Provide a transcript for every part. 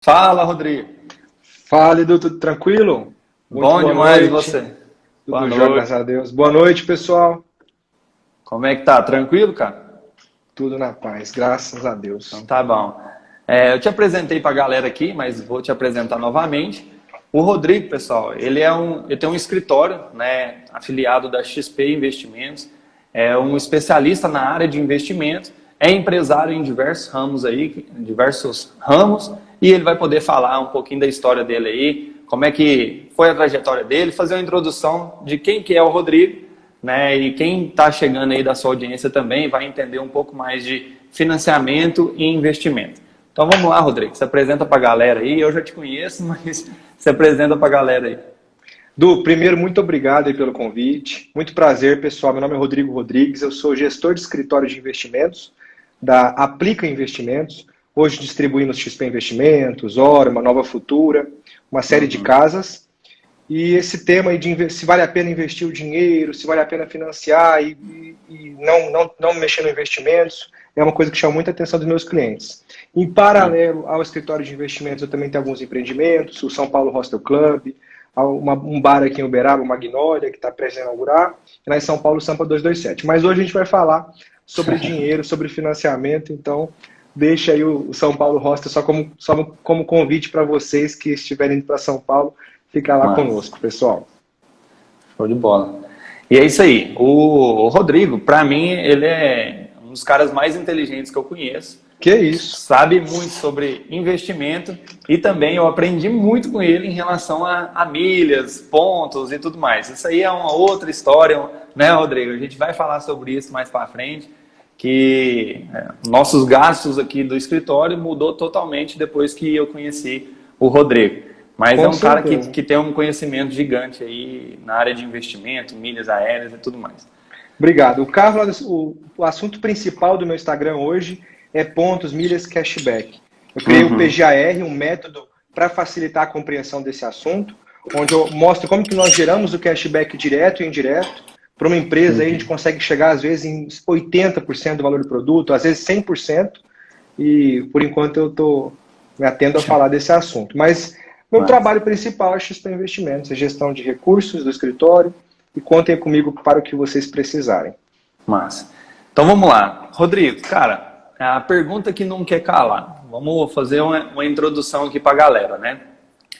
Fala, Rodrigo. Fala, Edu, tudo tranquilo? Muito Bom boa demais noite. você. Boa Tudo jóia, noite. graças a Deus. Boa noite, pessoal. Como é que tá? Tranquilo, cara? Tudo na paz, graças a Então Deus. tá bom. Eu te apresentei pra galera aqui, mas vou te apresentar novamente. O Rodrigo, pessoal, ele tem um escritório, né, afiliado da XP Investimentos, é um especialista na área de investimento, é empresário em diversos ramos, e ele vai poder falar um pouquinho da história dele aí, como é que foi a trajetória dele, fazer uma introdução de quem que é o Rodrigo, né, e quem está chegando aí da sua audiência também vai entender um pouco mais de financiamento e investimento. Então vamos lá, Rodrigo, se apresenta para a galera aí, eu já te conheço, mas se apresenta para a galera aí. Du, primeiro, muito obrigado aí pelo convite. Muito prazer, pessoal. Meu nome é Rodrigo Rodrigues, eu sou gestor de escritório de investimentos da Aplica Investimentos. Hoje distribuímos XP Investimentos, Ora, uma Nova Futura, uma série de casas. E esse tema aí de se vale a pena investir o dinheiro, se vale a pena financiar e não mexer no investimentos, é uma coisa que chama muita atenção dos meus clientes. Em paralelo ao escritório de investimentos, eu também tenho alguns empreendimentos, o São Paulo Hostel Club, um bar aqui em Uberaba, o Magnólia, que está prestes a inaugurar, e lá em São Paulo, o Sampa 227. Mas hoje a gente vai falar sobre dinheiro, sobre financiamento, então deixa aí o São Paulo Hostel só como convite para vocês que estiverem indo para São Paulo, ficar lá Mas, conosco, pessoal. show de bola. E é isso aí. O Rodrigo, para mim, ele é um dos caras mais inteligentes que eu conheço. Que isso? Sabe muito sobre investimento e também eu aprendi muito com ele em relação a milhas, pontos e tudo mais. Isso aí é uma outra história, né, Rodrigo? A gente vai falar sobre isso mais para frente, que nossos gastos aqui do escritório mudou totalmente depois que eu conheci o Rodrigo. Mas Com é um cara certeza. que tem um conhecimento gigante aí na área de investimento, milhas aéreas e tudo mais. Obrigado. O assunto principal do meu Instagram hoje é pontos, milhas, cashback. Eu criei o PGAR, um método para facilitar a compreensão desse assunto, onde eu mostro como que nós geramos o cashback direto e indireto. Para uma empresa, aí, a gente consegue chegar, às vezes, em 80% do valor do produto, às vezes 100%, e, por enquanto, eu estou me atendo a falar desse assunto. Mas meu trabalho principal é XP Investimentos, a gestão de recursos do escritório, e contem comigo para o que vocês precisarem. Massa. Então vamos lá. Rodrigo, cara, a pergunta que não quer calar. Vamos fazer uma introdução aqui para a galera, né?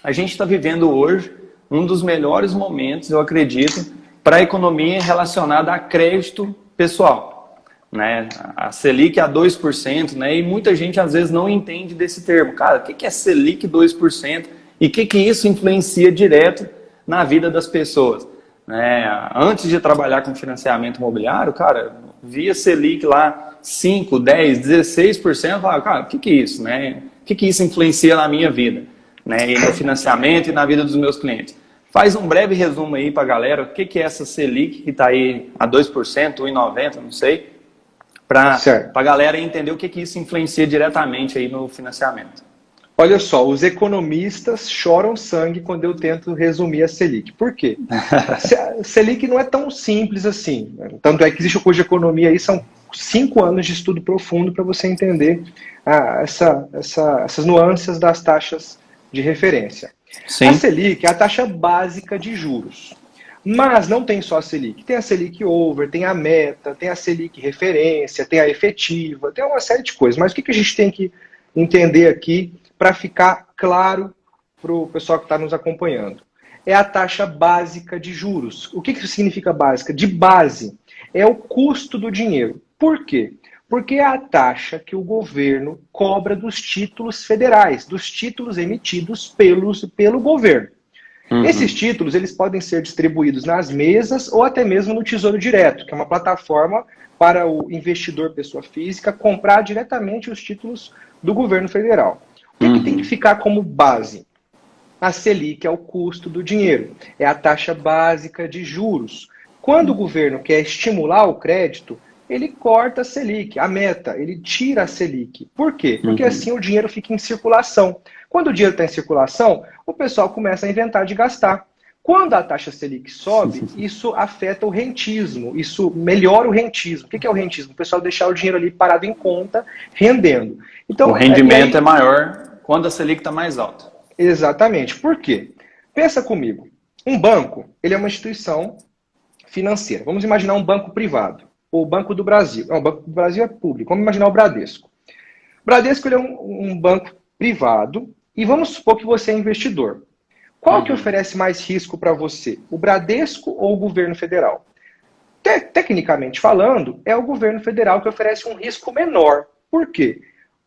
A gente está vivendo hoje um dos melhores momentos, eu acredito, para a economia relacionada a crédito pessoal, né? A Selic a 2%, né? E muita gente às vezes não entende desse termo. Cara, o que é Selic 2%? E o que isso influencia direto na vida das pessoas? Antes de trabalhar com financiamento imobiliário, cara, via Selic lá 5, 10, 16%, falava, cara, o que é isso, né? O que isso influencia na minha vida, né? E no financiamento e na vida dos meus clientes. Faz um breve resumo aí para a galera, o que é essa Selic que está aí a 2%, 1,90%, não sei, para a galera entender o que isso influencia diretamente aí no financiamento. Olha só, os economistas choram sangue quando eu tento resumir a Selic. Por quê? A Selic não é tão simples assim. Tanto é que existe o curso de economia aí, são 5 anos de estudo profundo para você entender essas nuances das taxas de referência. Sim. A Selic é a taxa básica de juros. Mas não tem só a Selic. Tem a Selic over, tem a meta, tem a Selic referência, tem a efetiva, tem uma série de coisas. Mas o que a gente tem que entender aqui para ficar claro para o pessoal que está nos acompanhando? É a taxa básica de juros. O que significa básica? De base, é o custo do dinheiro. Por quê? Porque é a taxa que o governo cobra dos títulos federais, dos títulos emitidos pelo governo. Esses títulos eles podem ser distribuídos nas mesas ou até mesmo no Tesouro Direto, que é uma plataforma para o investidor, pessoa física, comprar diretamente os títulos do governo federal. O que tem que ficar como base? A Selic é o custo do dinheiro, é a taxa básica de juros. Quando o governo quer estimular o crédito, ele corta a Selic, a meta, ele tira a Selic. Por quê? Porque assim o dinheiro fica em circulação. Quando o dinheiro está em circulação, o pessoal começa a inventar de gastar. Quando a taxa Selic sobe, isso afeta o rentismo, isso melhora o rentismo. O que é o rentismo? O pessoal deixar o dinheiro ali parado em conta, rendendo. Então, o rendimento é maior Quando a Selic está mais alta. Exatamente. Por quê? Pensa comigo. Um banco, ele é uma instituição financeira. Vamos imaginar um banco privado. Ou o Banco do Brasil. Não, o Banco do Brasil é público. Vamos imaginar o Bradesco. O Bradesco ele é um banco privado e vamos supor que você é investidor. Qual que oferece mais risco para você? O Bradesco ou o governo federal? Tecnicamente falando, é o governo federal que oferece um risco menor. Por quê?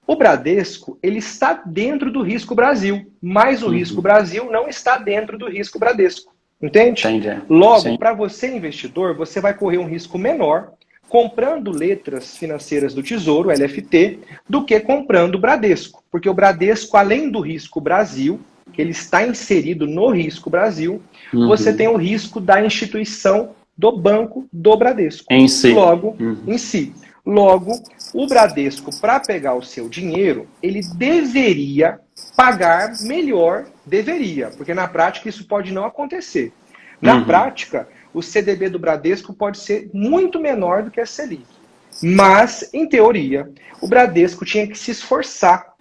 O Bradesco ele está dentro do risco Brasil, mas o risco Brasil não está dentro do risco Bradesco. Entende? Entendi. Logo, para você investidor, você vai correr um risco menor comprando letras financeiras do Tesouro, LFT, do que comprando o Bradesco. Porque o Bradesco, além do risco Brasil, que ele está inserido no risco Brasil, você tem o risco da instituição do banco do Bradesco. Em si. Logo, em si. Logo, o Bradesco, para pegar o seu dinheiro, ele deveria pagar melhor, deveria, porque na prática isso pode não acontecer. Na prática, o CDB do Bradesco pode ser muito menor do que a Selic. Mas, em teoria, o Bradesco tinha que se esforçar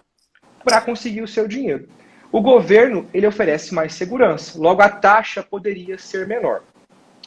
para conseguir o seu dinheiro. O governo, ele oferece mais segurança, logo a taxa poderia ser menor.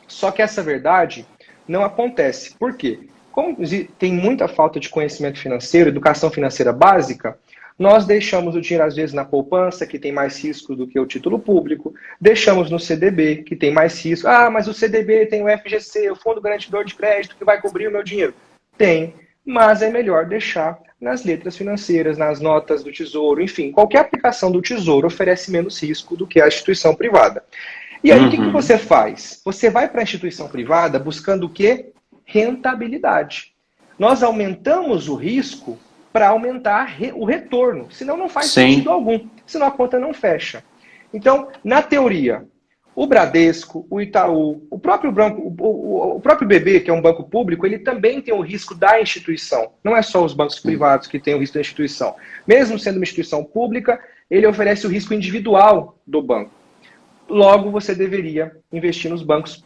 Só que essa verdade não acontece. Por quê? Como tem muita falta de conhecimento financeiro, educação financeira básica, nós deixamos o dinheiro, às vezes, na poupança, que tem mais risco do que o título público, deixamos no CDB, que tem mais risco. Ah, mas o CDB tem o FGC, o Fundo Garantidor de Crédito, que vai cobrir o meu dinheiro. Tem, mas é melhor deixar nas letras financeiras, nas notas do Tesouro, enfim, qualquer aplicação do Tesouro oferece menos risco do que a instituição privada. E aí, o que você faz? Você vai para a instituição privada buscando o quê? Rentabilidade. Nós aumentamos o risco para aumentar o retorno, senão não faz sentido algum, senão a conta não fecha. Então, na teoria, o Bradesco, o Itaú, o próprio BB, que é um banco público, ele também tem o risco da instituição. Não é só os bancos privados que têm o risco da instituição. Mesmo sendo uma instituição pública, ele oferece o risco individual do banco. Logo, você deveria investir nos bancos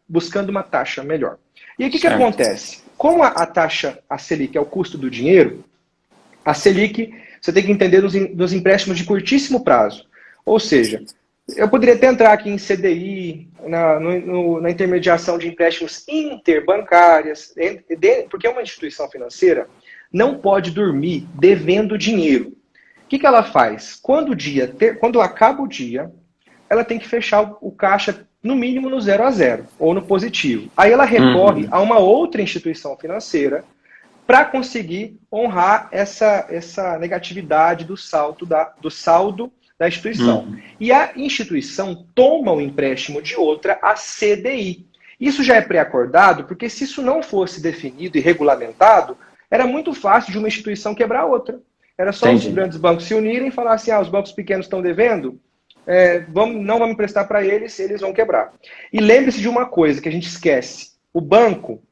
buscando uma taxa melhor. E aí, o que acontece? Como a taxa, a Selic, é o custo do dinheiro, a Selic, você tem que entender dos empréstimos de curtíssimo prazo. Ou seja, eu poderia até entrar aqui em CDI, na intermediação de empréstimos interbancárias, porque uma instituição financeira não pode dormir devendo dinheiro. O que ela faz? Quando acaba o dia, ela tem que fechar o caixa no mínimo no 0 a 0, ou no positivo. Aí ela recorre a uma outra instituição financeira para conseguir honrar essa negatividade do saldo da instituição. E a instituição toma o empréstimo de outra, a CDI. Isso já é pré-acordado, porque se isso não fosse definido e regulamentado, era muito fácil de uma instituição quebrar a outra. Era só os grandes bancos se unirem e falar assim, os bancos pequenos estão devendo, não vamos emprestar para eles, eles vão quebrar. E lembre-se de uma coisa que a gente esquece. O banco,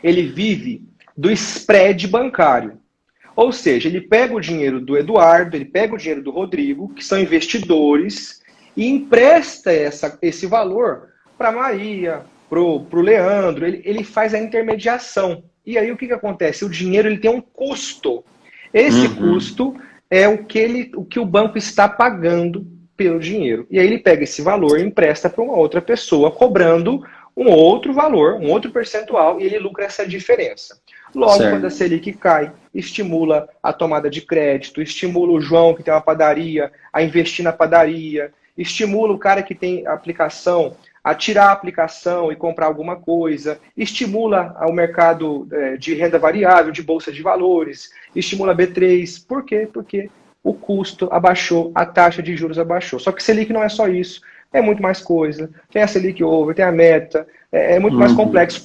ele vive do spread bancário. Ou seja, ele pega o dinheiro do Eduardo, ele pega o dinheiro do Rodrigo, que são investidores, e empresta esse valor para a Maria, para o Leandro, ele faz a intermediação. E aí o que acontece? O dinheiro ele tem um custo. Esse custo é o que o banco está pagando pelo dinheiro. E aí ele pega esse valor e empresta para uma outra pessoa, cobrando um outro valor, um outro percentual, e ele lucra essa diferença. Logo, quando a Selic cai, estimula a tomada de crédito, estimula o João, que tem uma padaria, a investir na padaria, estimula o cara que tem aplicação a tirar a aplicação e comprar alguma coisa, estimula o mercado de renda variável, de bolsa de valores, estimula a B3. Por quê? Porque o custo abaixou, a taxa de juros abaixou. Só que Selic não é só isso. É muito mais coisa. Tem a Selic Over, tem a meta, é muito mais complexo.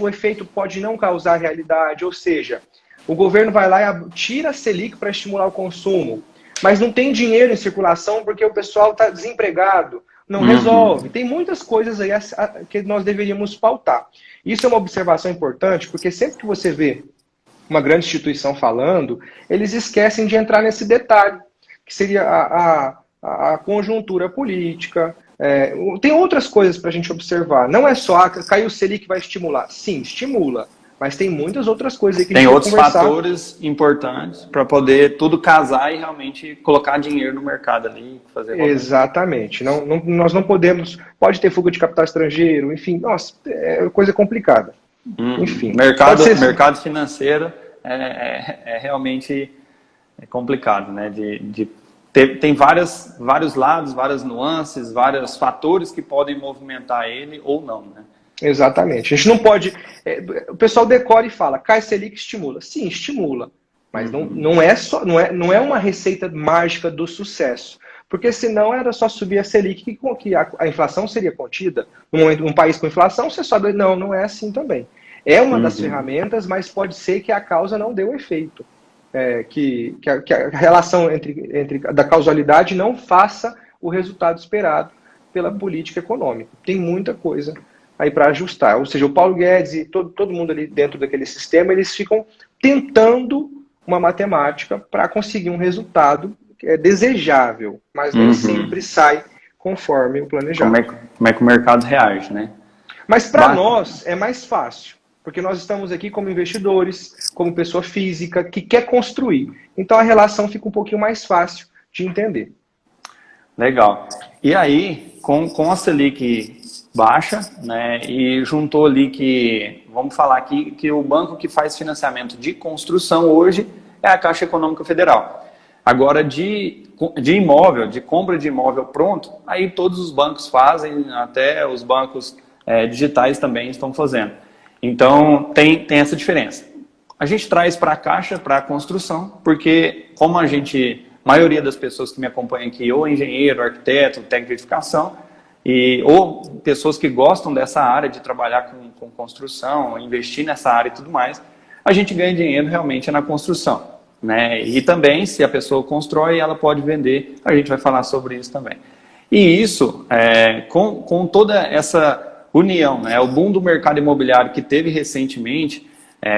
O efeito pode não causar realidade, ou seja, o governo vai lá e tira a Selic para estimular o consumo, mas não tem dinheiro em circulação porque o pessoal está desempregado, não resolve. Tem muitas coisas aí que nós deveríamos pautar. Isso é uma observação importante, porque sempre que você vê uma grande instituição falando, eles esquecem de entrar nesse detalhe, que seria a conjuntura política. Tem outras coisas para a gente observar. Não é só caiu o Selic vai estimular. Sim, estimula. Mas tem muitas outras coisas aí que a Tem gente vai outros conversar. fatores importantes para poder tudo casar e realmente colocar dinheiro no mercado ali, fazer rodar. Exatamente. Nós não podemos. Pode ter fuga de capital estrangeiro, enfim, nossa, é coisa complicada. Enfim. Mercado financeiro é realmente complicado, né? Tem vários lados, várias nuances, vários fatores que podem movimentar ele ou não, né? Exatamente. A gente não pode. O pessoal decora e fala, cai Selic estimula. Sim, estimula. Mas não é uma receita mágica do sucesso. Porque senão era só subir a Selic que a inflação seria contida. Um país com inflação, você sobe. Não é assim também. É uma das ferramentas, mas pode ser que a causa não dê o efeito. Que a relação da causalidade não faça o resultado esperado pela política econômica. Tem muita coisa aí para ajustar. Ou seja, o Paulo Guedes e todo mundo ali dentro daquele sistema, eles ficam tentando uma matemática para conseguir um resultado desejável, mas nem sempre sai conforme o planejado. Como é que o mercado reage, né? Mas para nós é mais fácil, porque nós estamos aqui como investidores, como pessoa física que quer construir. Então a relação fica um pouquinho mais fácil de entender. Legal. E aí, com a Selic baixa, né, e juntou ali vamos falar aqui, que o banco que faz financiamento de construção hoje é a Caixa Econômica Federal. Agora, de imóvel, de compra de imóvel pronto, aí todos os bancos fazem, até os bancos digitais também estão fazendo. Então, tem essa diferença. A gente traz para a Caixa, para a construção, porque como maioria das pessoas que me acompanham aqui, ou engenheiro, arquiteto, técnico de edificação, ou pessoas que gostam dessa área de trabalhar com construção, investir nessa área e tudo mais, a gente ganha dinheiro realmente na construção, né? E também, se a pessoa constrói, ela pode vender, a gente vai falar sobre isso também. E isso, com toda essa união, né, o boom do mercado imobiliário que teve recentemente,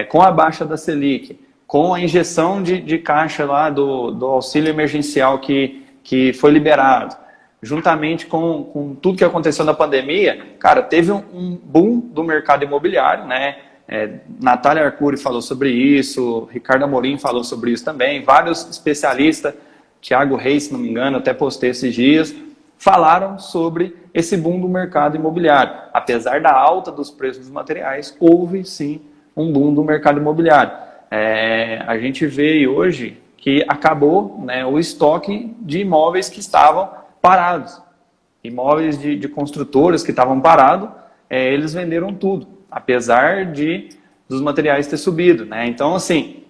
com a baixa da Selic, com a injeção de caixa lá do auxílio emergencial que foi liberado, juntamente com tudo que aconteceu na pandemia, cara, teve um boom do mercado imobiliário, né? Natália Arcuri falou sobre isso, Ricardo Amorim falou sobre isso também, vários especialistas, Thiago Reis, se não me engano, até postei esses dias, falaram sobre esse boom do mercado imobiliário. Apesar da alta dos preços dos materiais, houve sim um boom do mercado imobiliário. A gente vê hoje que acabou, né, o estoque de imóveis que estavam parados. Imóveis de construtoras que estavam parados, eles venderam tudo, apesar dos materiais ter subido, né? Então, assim,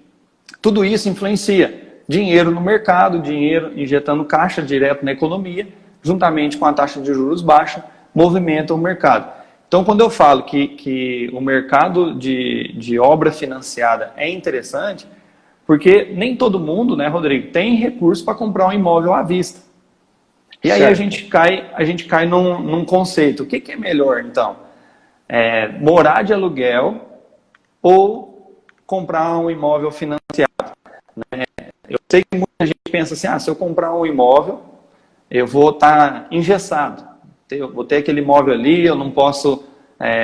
tudo isso influencia. Dinheiro no mercado, dinheiro injetando caixa direto na economia, juntamente com a taxa de juros baixa, movimenta o mercado. Então, quando eu falo que o mercado de obra financiada é interessante, porque nem todo mundo, né, Rodrigo, tem recurso para comprar um imóvel à vista. E aí a gente cai num conceito. O que é melhor, então? Morar de aluguel ou comprar um imóvel financiado? Né? Eu sei que muita gente pensa assim, se eu comprar um imóvel, eu vou estar engessado. Eu vou ter aquele imóvel ali, eu não posso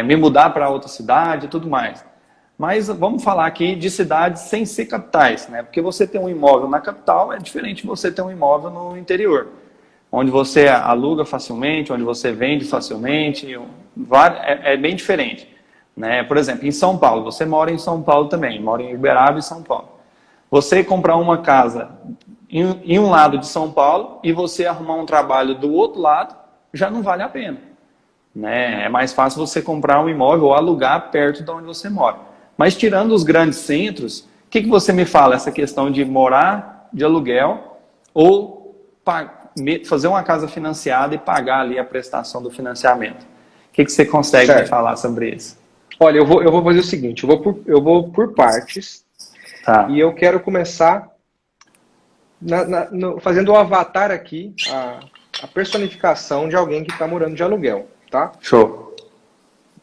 me mudar para outra cidade e tudo mais. Mas vamos falar aqui de cidades sem ser capitais, né? Porque você ter um imóvel na capital é diferente de você ter um imóvel no interior, onde você aluga facilmente, onde você vende facilmente, é bem diferente, né? Por exemplo, em São Paulo, você mora em São Paulo também, mora em Uberaba e São Paulo. Você comprar uma casa em um lado de São Paulo e você arrumar um trabalho do outro lado, já não vale a pena, né? É mais fácil você comprar um imóvel ou alugar perto de onde você mora. Mas tirando os grandes centros, o que você me fala? Essa questão de morar de aluguel ou fazer uma casa financiada e pagar ali a prestação do financiamento. O que você consegue me falar sobre isso? Olha, eu vou fazer o seguinte, eu vou por partes, tá. E eu quero começar fazendo o avatar aqui, a personificação de alguém que está morando de aluguel, tá? Show.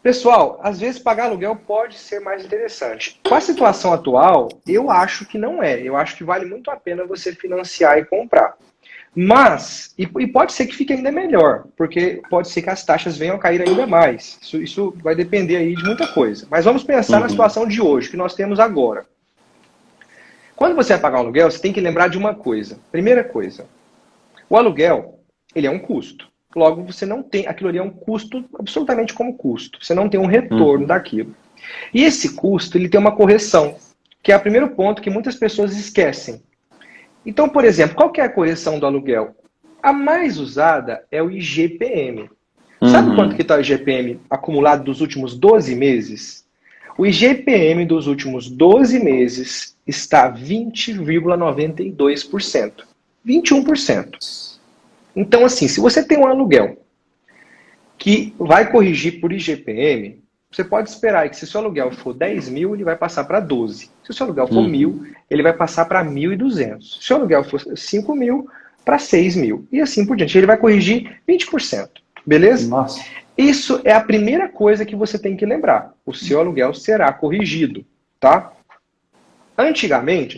Pessoal, às vezes pagar aluguel pode ser mais interessante. Com a situação atual, eu acho que não é. Eu acho que vale muito a pena você financiar e comprar. Mas, e pode ser que fique ainda melhor, porque pode ser que as taxas venham a cair ainda mais. Isso vai depender aí de muita coisa. Mas vamos pensar na situação de hoje, que nós temos agora. Quando você vai pagar um aluguel, você tem que lembrar de uma coisa. Primeira coisa, o aluguel, ele é um custo. Logo, você não tem, aquilo ali é um custo absolutamente como custo. Você não tem um retorno daquilo. E esse custo, ele tem uma correção, que é o primeiro ponto que muitas pessoas esquecem. Então, por exemplo, qual que é a correção do aluguel? A mais usada é o IGPM. Sabe quanto que está o IGPM acumulado dos últimos 12 meses? O IGPM dos últimos 12 meses está 20,92%. 21%. Então, assim, se você tem um aluguel que vai corrigir por IGPM, você pode esperar que se o seu aluguel for 10 mil, ele vai passar para 12. Se o seu aluguel for 1.000, ele vai passar para 1.200. Se o seu aluguel for 5 mil, para 6 mil. E assim por diante. Ele vai corrigir 20%. Beleza? Nossa. Isso é a primeira coisa que você tem que lembrar. O seu aluguel será corrigido. Tá? Antigamente,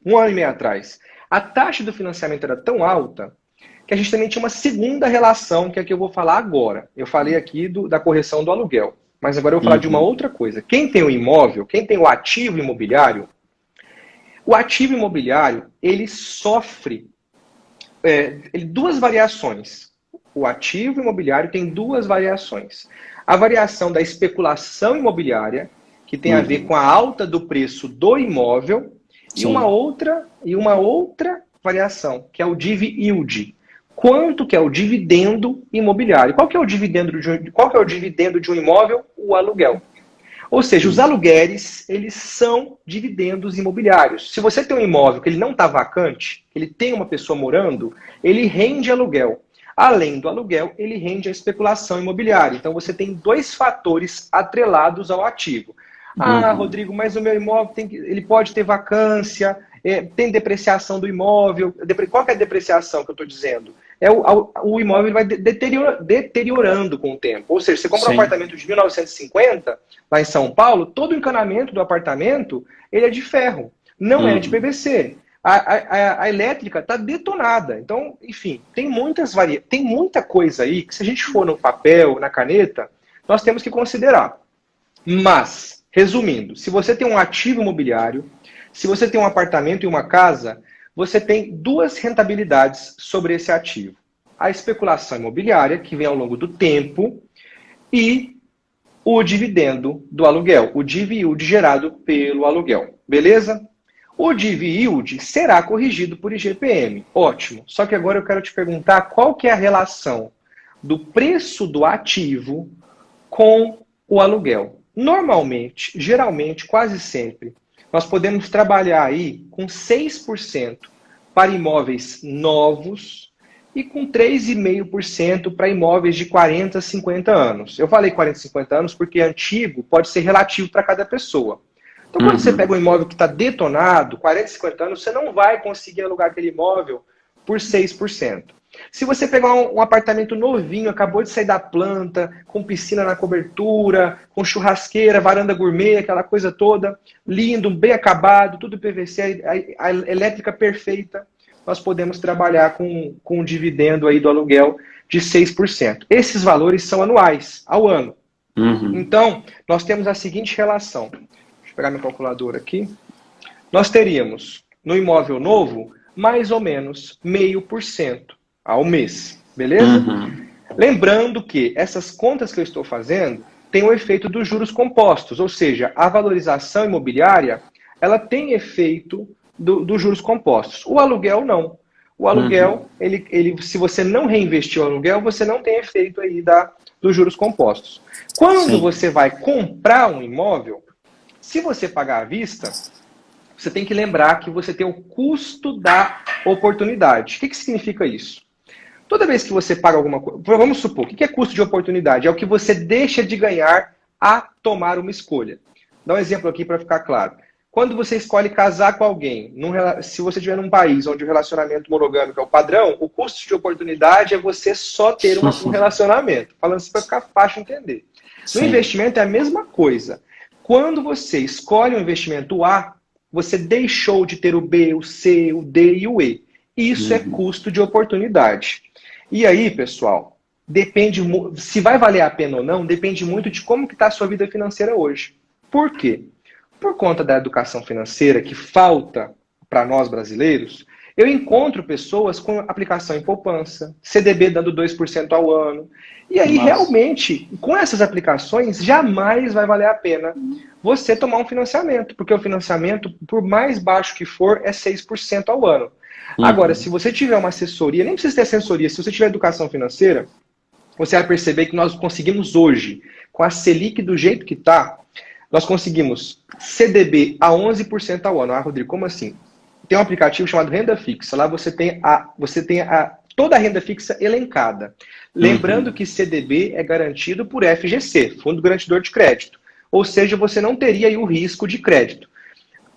um ano e meio atrás, a taxa do financiamento era tão alta que a gente também tinha uma segunda relação, que é a que eu vou falar agora. Eu falei aqui da correção do aluguel. Mas agora eu vou falar de uma outra coisa. Quem tem o imóvel, quem tem o ativo imobiliário, ele sofre duas variações. O ativo imobiliário tem duas variações. A variação da especulação imobiliária, que tem a ver com a alta do preço do imóvel, e uma outra variação, que é o divi yield. Quanto que é o dividendo imobiliário? Qual que é o dividendo de um imóvel? O aluguel. Ou seja, os aluguéis, eles são dividendos imobiliários. Se você tem um imóvel que ele não está vacante, ele tem uma pessoa morando, ele rende aluguel. Além do aluguel, ele rende a especulação imobiliária. Então você tem dois fatores atrelados ao ativo. Ah, Rodrigo, mas o meu imóvel ele pode ter vacância, tem depreciação do imóvel. Qual que é a depreciação que eu estou dizendo? O imóvel vai deteriorando com o tempo. Ou seja, você compra um apartamento de 1950, lá em São Paulo, todo o encanamento do apartamento ele é de ferro, não é de PVC. A elétrica está detonada. Então, enfim, tem muita coisa aí que se a gente for no papel, na caneta, nós temos que considerar. Mas, resumindo, se você tem um ativo imobiliário, se você tem um apartamento e uma casa, você tem duas rentabilidades sobre esse ativo. A especulação imobiliária, que vem ao longo do tempo, e o dividendo do aluguel, o divi yield gerado pelo aluguel. Beleza? O divi yield será corrigido por IGPM. Ótimo. Só que agora eu quero te perguntar qual que é a relação do preço do ativo com o aluguel. Normalmente, geralmente, quase sempre, nós podemos trabalhar aí com 6% para imóveis novos e com 3,5% para imóveis de 40 a 50 anos. Eu falei 40 a 50 anos porque antigo pode ser relativo para cada pessoa. Então, quando você pega um imóvel que está detonado, 40 a 50 anos, você não vai conseguir alugar aquele imóvel por 6%. Se você pegar um apartamento novinho, acabou de sair da planta, com piscina na cobertura, com churrasqueira, varanda gourmet, aquela coisa toda, lindo, bem acabado, tudo PVC, a elétrica perfeita, nós podemos trabalhar com um dividendo aí do aluguel de 6%. Esses valores são anuais, ao ano. Então, nós temos a seguinte relação. Deixa eu pegar minha calculadora aqui. Nós teríamos, no imóvel novo, mais ou menos 0,5% ao mês, beleza? Lembrando que essas contas que eu estou fazendo têm o efeito dos juros compostos, ou seja, a valorização imobiliária, ela tem efeito dos juros compostos. O aluguel não. O aluguel, se você não reinvestir o aluguel, você não tem efeito aí dos juros compostos. Quando você vai comprar um imóvel, se você pagar à vista, você tem que lembrar que você tem o custo da oportunidade. O que significa isso? Toda vez que você paga alguma coisa, vamos supor, o que é custo de oportunidade? É o que você deixa de ganhar a tomar uma escolha. Dá um exemplo aqui para ficar claro. Quando você escolhe casar com alguém, se você estiver num país onde o relacionamento monogâmico é o padrão, o custo de oportunidade é você só ter um relacionamento. Falando assim para ficar fácil de entender. No investimento é a mesma coisa. Quando você escolhe um investimento A, você deixou de ter o B, o C, o D e o E. Isso é custo de oportunidade. E aí, pessoal, se vai valer a pena ou não, depende muito de como que está a sua vida financeira hoje. Por quê? Por conta da educação financeira que falta para nós brasileiros, eu encontro pessoas com aplicação em poupança, CDB dando 2% ao ano. E aí, realmente, com essas aplicações, jamais vai valer a pena você tomar um financiamento, porque o financiamento, por mais baixo que for, é 6% ao ano. Agora, se você tiver uma assessoria, nem precisa ter assessoria, se você tiver educação financeira, você vai perceber que nós conseguimos hoje, com a Selic do jeito que está, nós conseguimos CDB a 11% ao ano. Ah, Rodrigo, como assim? Tem um aplicativo chamado Renda Fixa. Lá você tem toda a renda fixa elencada. Lembrando que CDB é garantido por FGC, Fundo Garantidor de Crédito. Ou seja, você não teria aí o risco de crédito.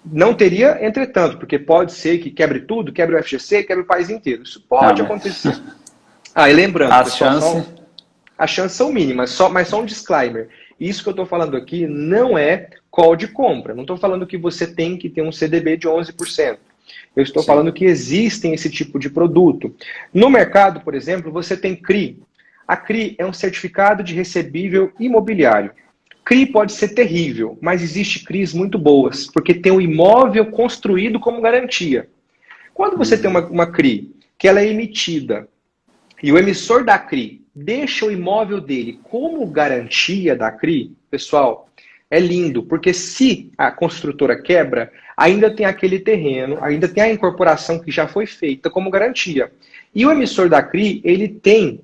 Não teria, entretanto, porque pode ser que quebre tudo, quebre o FGC, quebre o país inteiro. Isso pode acontecer. E lembrando, as chances são mínimas, mas só um disclaimer. Isso que eu estou falando aqui não é call de compra. Não estou falando que você tem que ter um CDB de 11%. Eu estou falando que existem esse tipo de produto. No mercado, por exemplo, você tem CRI. A CRI é um certificado de recebível imobiliário. CRI pode ser terrível, mas existe CRIs muito boas, porque tem o imóvel construído como garantia. Quando você tem uma CRI, que ela é emitida, e o emissor da CRI deixa o imóvel dele como garantia da CRI, pessoal, é lindo, porque se a construtora quebra, ainda tem aquele terreno, ainda tem a incorporação que já foi feita como garantia. E o emissor da CRI, ele tem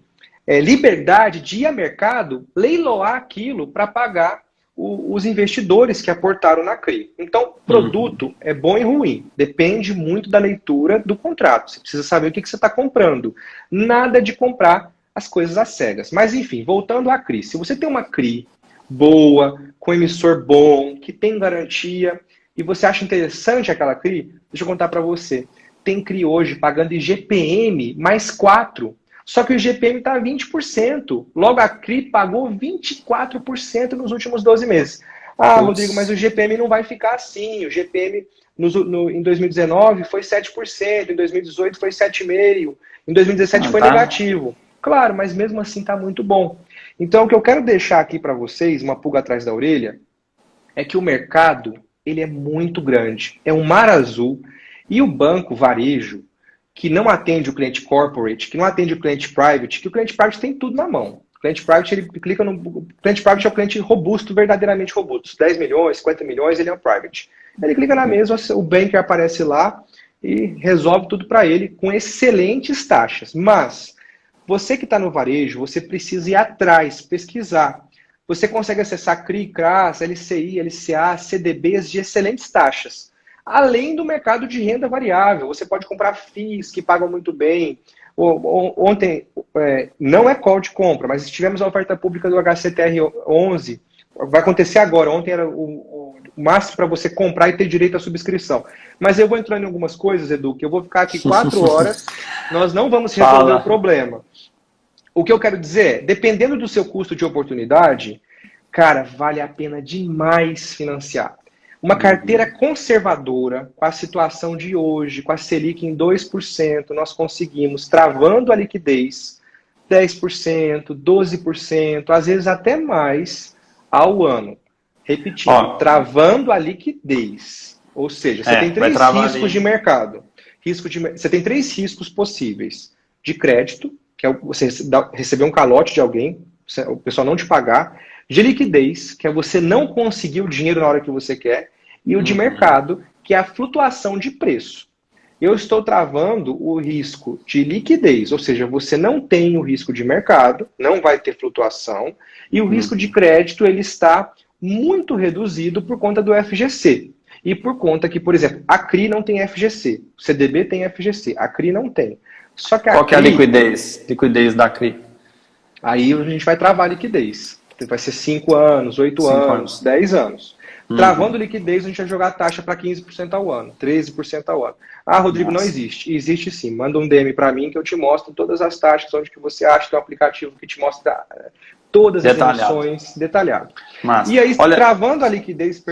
liberdade de ir ao mercado, leiloar aquilo para pagar os investidores que aportaram na CRI. Então, produto é bom e ruim. Depende muito da leitura do contrato. Você precisa saber o que você está comprando. Nada de comprar as coisas às cegas. Mas, enfim, voltando à CRI. Se você tem uma CRI boa, com emissor bom, que tem garantia, e você acha interessante aquela CRI, deixa eu contar para você. Tem CRI hoje pagando IGPM mais 4%. Só que o IGPM está a 20%. Logo, a CRI pagou 24% nos últimos 12 meses. Rodrigo, mas o IGPM não vai ficar assim. O IGPM em 2019 foi 7%, em 2018 foi 7,5%, em 2017 foi negativo. Claro, mas mesmo assim está muito bom. Então, o que eu quero deixar aqui para vocês, uma pulga atrás da orelha, é que o mercado ele é muito grande. É um mar azul. E o banco varejo, que não atende o cliente corporate, que não atende o cliente private, que o cliente private tem tudo na mão. O cliente private, ele clica no... O cliente private é o cliente robusto, verdadeiramente robusto. 10 milhões, 50 milhões, ele é um private. Ele clica na mesa, o banker aparece lá e resolve tudo para ele com excelentes taxas. Mas você que está no varejo, você precisa ir atrás, pesquisar. Você consegue acessar CRI, CRAS, LCI, LCA, CDBs de excelentes taxas. Além do mercado de renda variável, você pode comprar FIIs que pagam muito bem. Ontem, não é call de compra, mas tivemos a oferta pública do HCTR 11. Vai acontecer agora. Ontem era o máximo para você comprar e ter direito à subscrição. Mas eu vou entrando em algumas coisas, Edu, que eu vou ficar aqui 4 horas. Nós não vamos resolver o problema. O que eu quero dizer é, dependendo do seu custo de oportunidade, cara, vale a pena demais financiar. Uma carteira conservadora, com a situação de hoje, com a Selic em 2%, nós conseguimos, travando a liquidez, 10%, 12%, às vezes até mais, ao ano. Repetindo, travando a liquidez. Ou seja, você tem 3 riscos de mercado. Você tem 3 riscos possíveis. De crédito, que é você receber um calote de alguém, o pessoal não te pagar. De liquidez, que é você não conseguir o dinheiro na hora que você quer. E o de mercado, que é a flutuação de preço. Eu estou travando o risco de liquidez, ou seja, você não tem o risco de mercado, não vai ter flutuação, e o risco de crédito ele está muito reduzido por conta do FGC. E por conta que, por exemplo, a CRI não tem FGC, o CDB tem FGC, a CRI não tem. Só que Qual que é a liquidez? Liquidez da CRI? Aí a gente vai travar a liquidez. Vai ser 5 anos, 8 anos, 10 anos. Travando liquidez, a gente vai jogar a taxa para 15% ao ano, 13% ao ano. Rodrigo, não existe. Existe sim. Manda um DM para mim que eu te mostro todas as taxas, onde que você acha que é um aplicativo que te mostra todas as emissões detalhado. E aí, travando a liquidez,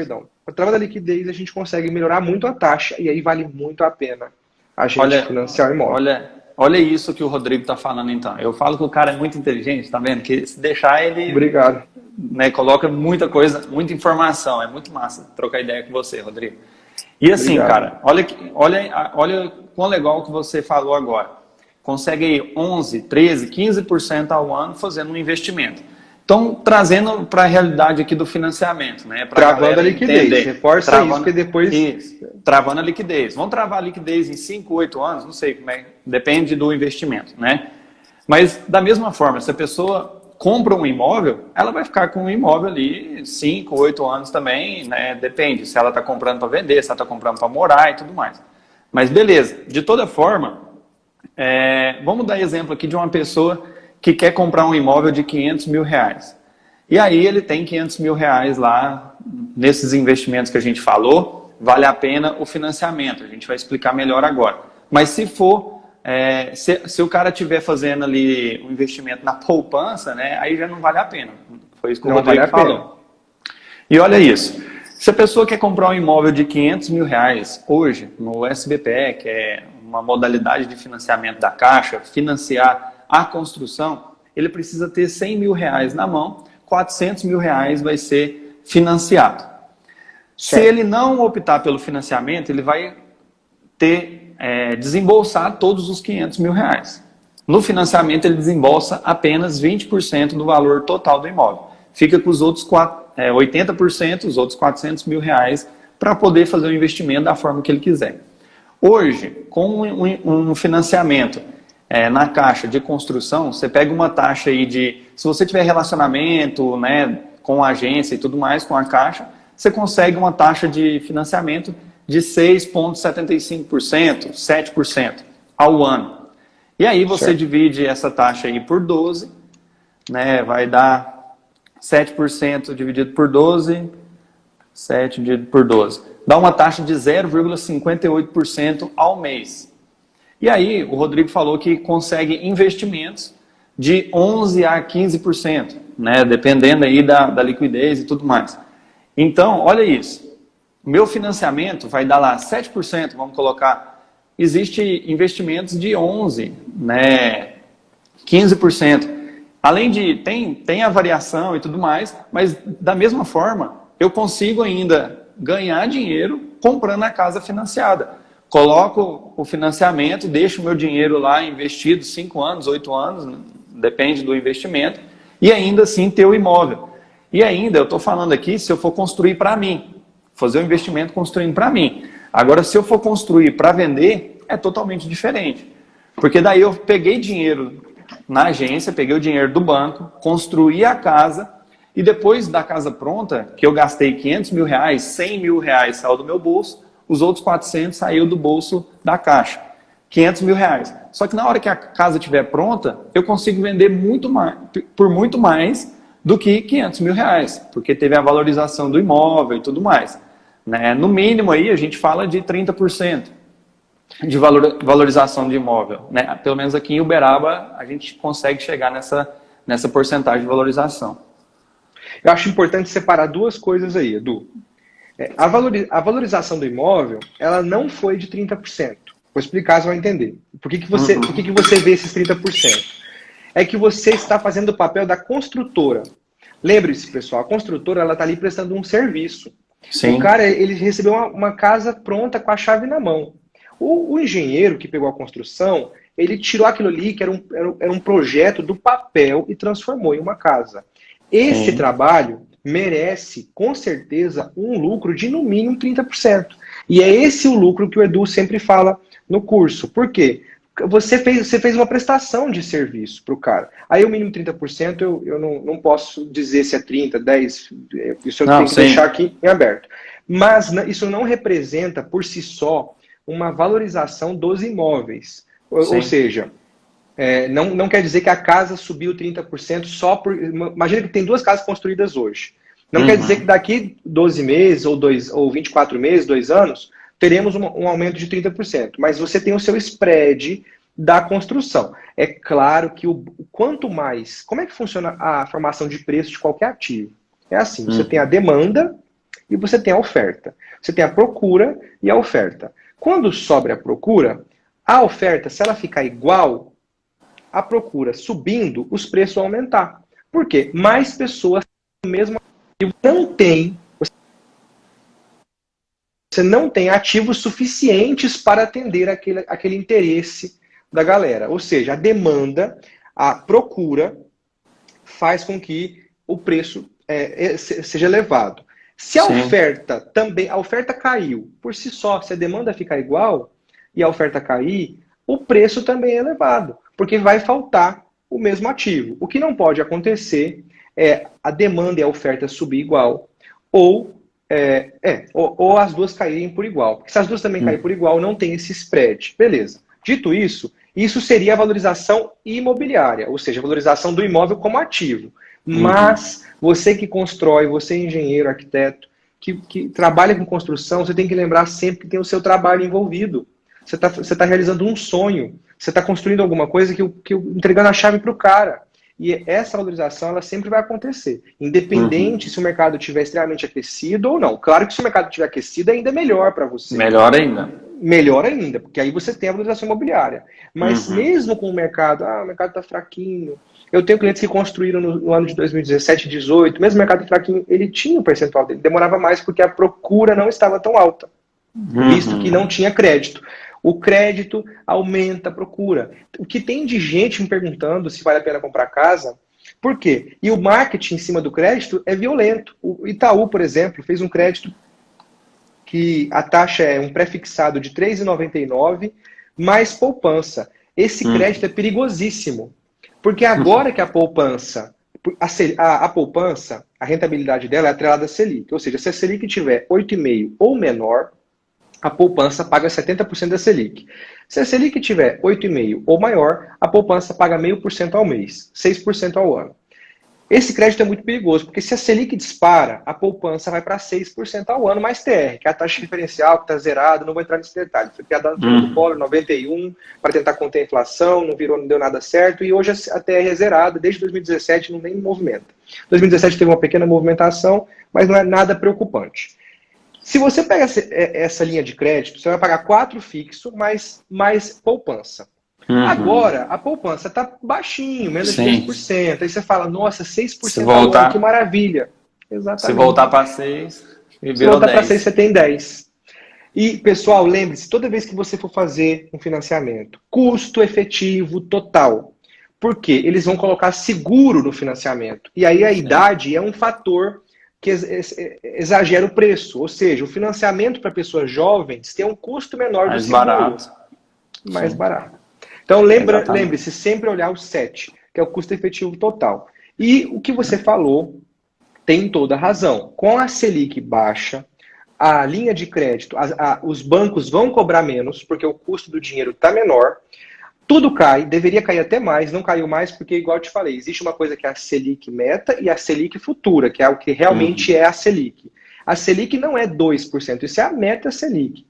a gente consegue melhorar muito a taxa e aí vale muito a pena a gente financiar o imóvel. Olha isso que o Rodrigo está falando, então. Eu falo que o cara é muito inteligente, tá vendo? Que se deixar ele... Obrigado. Né, coloca muita coisa, muita informação. É muito massa trocar ideia com você, Rodrigo. E assim, Obrigado. cara, olha quão legal que você falou agora. Consegue aí 11, 13, 15% ao ano fazendo um investimento. Então, trazendo para a realidade aqui do financiamento, né? Travando a liquidez. Reforça isso, porque depois... Isso, travando a liquidez. Vamos travar a liquidez em 5, 8 anos? Não sei como é. Depende do investimento, né? Mas, da mesma forma, se a pessoa compra um imóvel, ela vai ficar com um imóvel ali 5, 8 anos também, né? Depende se ela está comprando para vender, se ela está comprando para morar e tudo mais. Mas, beleza. De toda forma, vamos dar exemplo aqui de uma pessoa que quer comprar um imóvel de 500 mil reais. E aí ele tem 500 mil reais lá, nesses investimentos que a gente falou, vale a pena o financiamento. A gente vai explicar melhor agora. Mas se for, se o cara estiver fazendo ali um investimento na poupança, né, aí já não vale a pena. Foi isso que o Rodrigo falou. E olha isso. Se a pessoa quer comprar um imóvel de 500 mil reais hoje, no SBPE, que é uma modalidade de financiamento da Caixa, financiar a construção, ele precisa ter 100 mil reais na mão, 400 mil reais vai ser financiado. Se ele não optar pelo financiamento, ele vai ter desembolsar todos os 500 mil reais. No financiamento, ele desembolsa apenas 20% do valor total do imóvel. Fica com os outros 80%, os outros 400 mil reais, para poder fazer o investimento da forma que ele quiser. Hoje, com um financiamento na Caixa de construção, você pega uma taxa aí de... Se você tiver relacionamento, né, com a agência e tudo mais, com a Caixa, você consegue uma taxa de financiamento de 6,75%, 7% ao ano. E aí você divide essa taxa aí por 12, né, vai dar 7% dividido por 12, 7 dividido por 12. Dá uma taxa de 0,58% ao mês. E aí, o Rodrigo falou que consegue investimentos de 11% a 15%, né? Dependendo aí da liquidez e tudo mais. Então, olha isso. Meu financiamento vai dar lá 7%, vamos colocar. Existe investimentos de 11%, né? 15%. Além de... Tem a variação e tudo mais, mas da mesma forma, eu consigo ainda ganhar dinheiro comprando a casa financiada. Coloco o financiamento, deixo o meu dinheiro lá investido 5 anos, 8 anos, né? Depende do investimento, e ainda assim ter o imóvel. E ainda, eu estou falando aqui, se eu for construir para mim, fazer um investimento construindo para mim. Agora, se eu for construir para vender, é totalmente diferente. Porque daí eu peguei dinheiro na agência, peguei o dinheiro do banco, construí a casa, e depois da casa pronta, que eu gastei 500 mil reais, 100 mil reais saiu do meu bolso, os outros 400 saiu do bolso da Caixa. 500 mil reais. Só que na hora que a casa estiver pronta, eu consigo vender por muito mais do que 500 mil reais, porque teve a valorização do imóvel e tudo mais. Né? No mínimo aí a gente fala de 30% de valorização de imóvel. Né? Pelo menos aqui em Uberaba a gente consegue chegar nessa porcentagem de valorização. Eu acho importante separar duas coisas aí, Edu. A valorização do imóvel, ela não foi de 30%. Vou explicar, você vai entender. Por que você vê esses 30%? É que você está fazendo o papel da construtora. Lembre-se, pessoal, a construtora está ali prestando um serviço. Sim. O cara, ele recebeu uma casa pronta com a chave na mão. O engenheiro que pegou a construção, ele tirou aquilo ali, que era um projeto do papel, e transformou em uma casa. Esse trabalho merece, com certeza, um lucro de no mínimo 30%. E é esse o lucro que o Edu sempre fala no curso. Por quê? Você fez uma prestação de serviço para o cara. Aí o mínimo 30% eu não posso dizer se é 30%, 10%, isso eu tenho que deixar aqui em aberto. Mas isso não representa, por si só, uma valorização dos imóveis. Ou seja... não quer dizer que a casa subiu 30% só por... Imagina que tem 2 casas construídas hoje. Não quer dizer que daqui 12 meses, ou 24 meses, 2 anos, teremos um aumento de 30%. Mas você tem o seu spread da construção. É claro que quanto mais... Como é que funciona a formação de preço de qualquer ativo? É assim, você tem a demanda e você tem a oferta. Você tem a procura e a oferta. Quando sobra a procura, A oferta, se ela ficar igual, a procura subindo, os preços vão aumentar. Por quê? Mais pessoas têm o mesmo ativo. Você não tem ativos suficientes para atender aquele interesse da galera. Ou seja, a demanda, a procura faz com que o preço seja elevado. Se a oferta também, a oferta caiu por si só, se a demanda ficar igual e a oferta cair, o preço também é elevado, porque vai faltar o mesmo ativo. O que não pode acontecer é a demanda e a oferta subir igual, ou as duas caírem por igual. Porque se as duas também caírem por igual, não tem esse spread. Beleza. Dito isso, isso seria a valorização imobiliária, ou seja, a valorização do imóvel como ativo. Mas você que constrói, você engenheiro, arquiteto, que trabalha com construção, você tem que lembrar sempre que tem o seu trabalho envolvido. Você tá realizando um sonho, você está construindo alguma coisa entregando a chave para o cara. E essa valorização ela sempre vai acontecer, independente se o mercado estiver extremamente aquecido ou não. Claro que se o mercado estiver aquecido, ainda é melhor para você. Melhor ainda. Melhor ainda, porque aí você tem a valorização imobiliária. Mas mesmo com o mercado está fraquinho. Eu tenho clientes que construíram no ano de 2017, 2018, mesmo o mercado fraquinho, ele tinha o percentual dele. Demorava mais porque a procura não estava tão alta, visto que não tinha crédito. O crédito aumenta a procura. O que tem de gente me perguntando se vale a pena comprar casa, por quê? E o marketing em cima do crédito é violento. O Itaú, por exemplo, fez um crédito que a taxa é um pré-fixado de R$ 3,99 mais poupança. Esse crédito é perigosíssimo. Porque agora que a poupança, a poupança, a rentabilidade dela é atrelada à Selic. Ou seja, se a Selic tiver 8,5 ou menor, a poupança paga 70% da Selic. Se a Selic tiver 8,5 ou maior, a poupança paga 0,5% ao mês, 6% ao ano. Esse crédito é muito perigoso, porque se a Selic dispara, a poupança vai para 6% ao ano mais TR, que é a taxa referencial que está zerada, não vou entrar nesse detalhe. Foi criada no Collor 91 para tentar conter a inflação, não deu nada certo, e hoje a TR é zerada, desde 2017 não tem movimento. 2017 teve uma pequena movimentação, mas não é nada preocupante. Se você pega essa linha de crédito, você vai pagar 4 fixo mais poupança. Agora, a poupança está baixinho, menos de 10%. Aí você fala, nossa, 6% ao ano, que maravilha. Exatamente. Se voltar para 6, e se voltar para 6, você tem 10. E, pessoal, lembre-se, toda vez que você for fazer um financiamento, custo efetivo total. Por quê? Eles vão colocar seguro no financiamento. E aí a idade é um fator que exagera o preço. Ou seja, o financiamento para pessoas jovens tem um custo menor do seguro. Mais barato. Então, lembre-se, sempre olhar o 7, que é o custo efetivo total. E o que você falou tem toda a razão. Com a Selic baixa, a linha de crédito, os bancos vão cobrar menos, porque o custo do dinheiro está menor. Tudo cai, deveria cair até mais, não caiu mais, porque, igual eu te falei, existe uma coisa que é a Selic meta e a Selic futura, que é o que realmente é a Selic. A Selic não é 2%, isso é a meta Selic.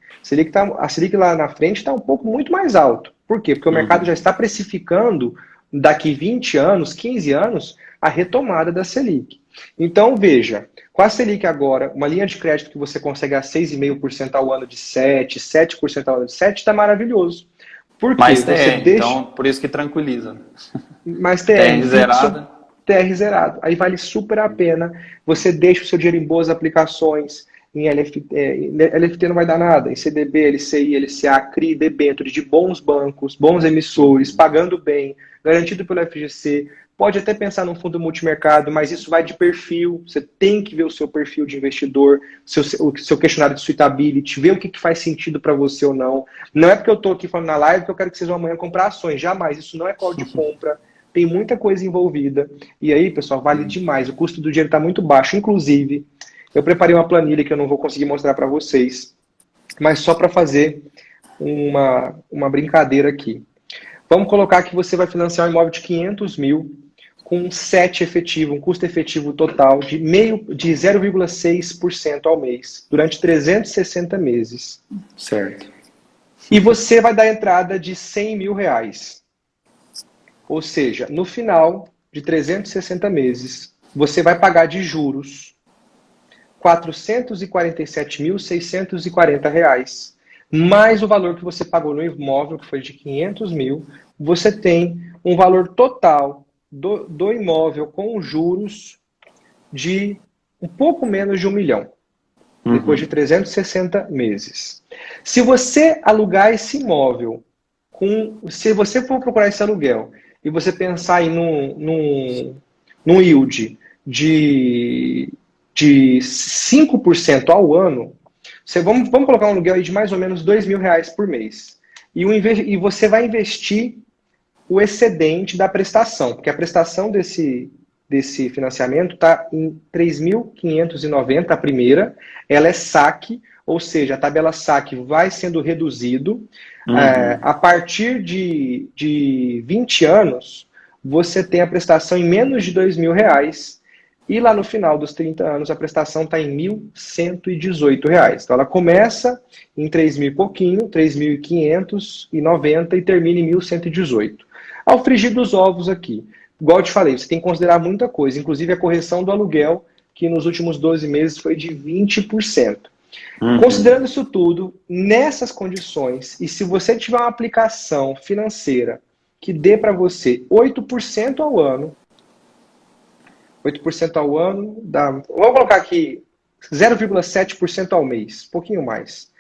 A Selic lá na frente está um pouco muito mais alto. Por quê? Porque o mercado já está precificando, daqui 20 anos, 15 anos, a retomada da Selic. Então, veja, com a Selic agora, uma linha de crédito que você consegue a 6,5% ao ano de 7% ao ano de 7%, está maravilhoso. Por quê? Mas então, por isso que tranquiliza. Mas TR zerada. TR zerado. Aí vale super a pena. Você deixa o seu dinheiro em boas aplicações. Em LFT não vai dar nada. Em CDB, LCI, LCA, CRI, debênture de bons bancos, bons emissores, pagando bem, garantido pelo FGC. Pode até pensar num fundo multimercado, mas isso vai de perfil. Você tem que ver o seu perfil de investidor, o seu questionário de suitability, ver o que faz sentido para você ou não. Não é porque eu estou aqui falando na live que eu quero que vocês vão amanhã comprar ações. Jamais. Isso não é call de compra. Tem muita coisa envolvida. E aí, pessoal, vale demais. O custo do dinheiro está muito baixo. Inclusive, eu preparei uma planilha que eu não vou conseguir mostrar para vocês, mas só para fazer uma brincadeira aqui. Vamos colocar que você vai financiar um imóvel de 500 mil com um CET efetivo, um custo efetivo total de 0,6% ao mês, durante 360 meses. Certo. E você vai dar entrada de R$100 mil. Ou seja, no final de 360 meses, você vai pagar de juros R$ 447.640. mais o valor que você pagou no imóvel, que foi de 500 mil, você tem um valor total do imóvel com juros de um pouco menos de 1 milhão, depois de 360 meses. Se você alugar esse imóvel, se você for procurar esse aluguel e você pensar em num yield de 5% ao ano, vamos colocar um aluguel aí de mais ou menos R$ 2.000 por mês. E você vai investir o excedente da prestação, porque a prestação desse financiamento está em 3.590 a primeira, ela é saque, ou seja, a tabela saque vai sendo reduzido. A partir de 20 anos, você tem a prestação em menos de R$ 2.000, e lá no final dos 30 anos, a prestação está em R$ 1.118. Então, ela começa em 3.000 e pouquinho, 3.590 e termina em 1.118. Ao frigir dos ovos aqui, igual eu te falei, você tem que considerar muita coisa, inclusive a correção do aluguel, que nos últimos 12 meses foi de 20%. Considerando isso tudo, nessas condições, e se você tiver uma aplicação financeira que dê para você 8% ao ano, 8% ao ano, vamos colocar aqui 0,7% ao mês, um pouquinho mais.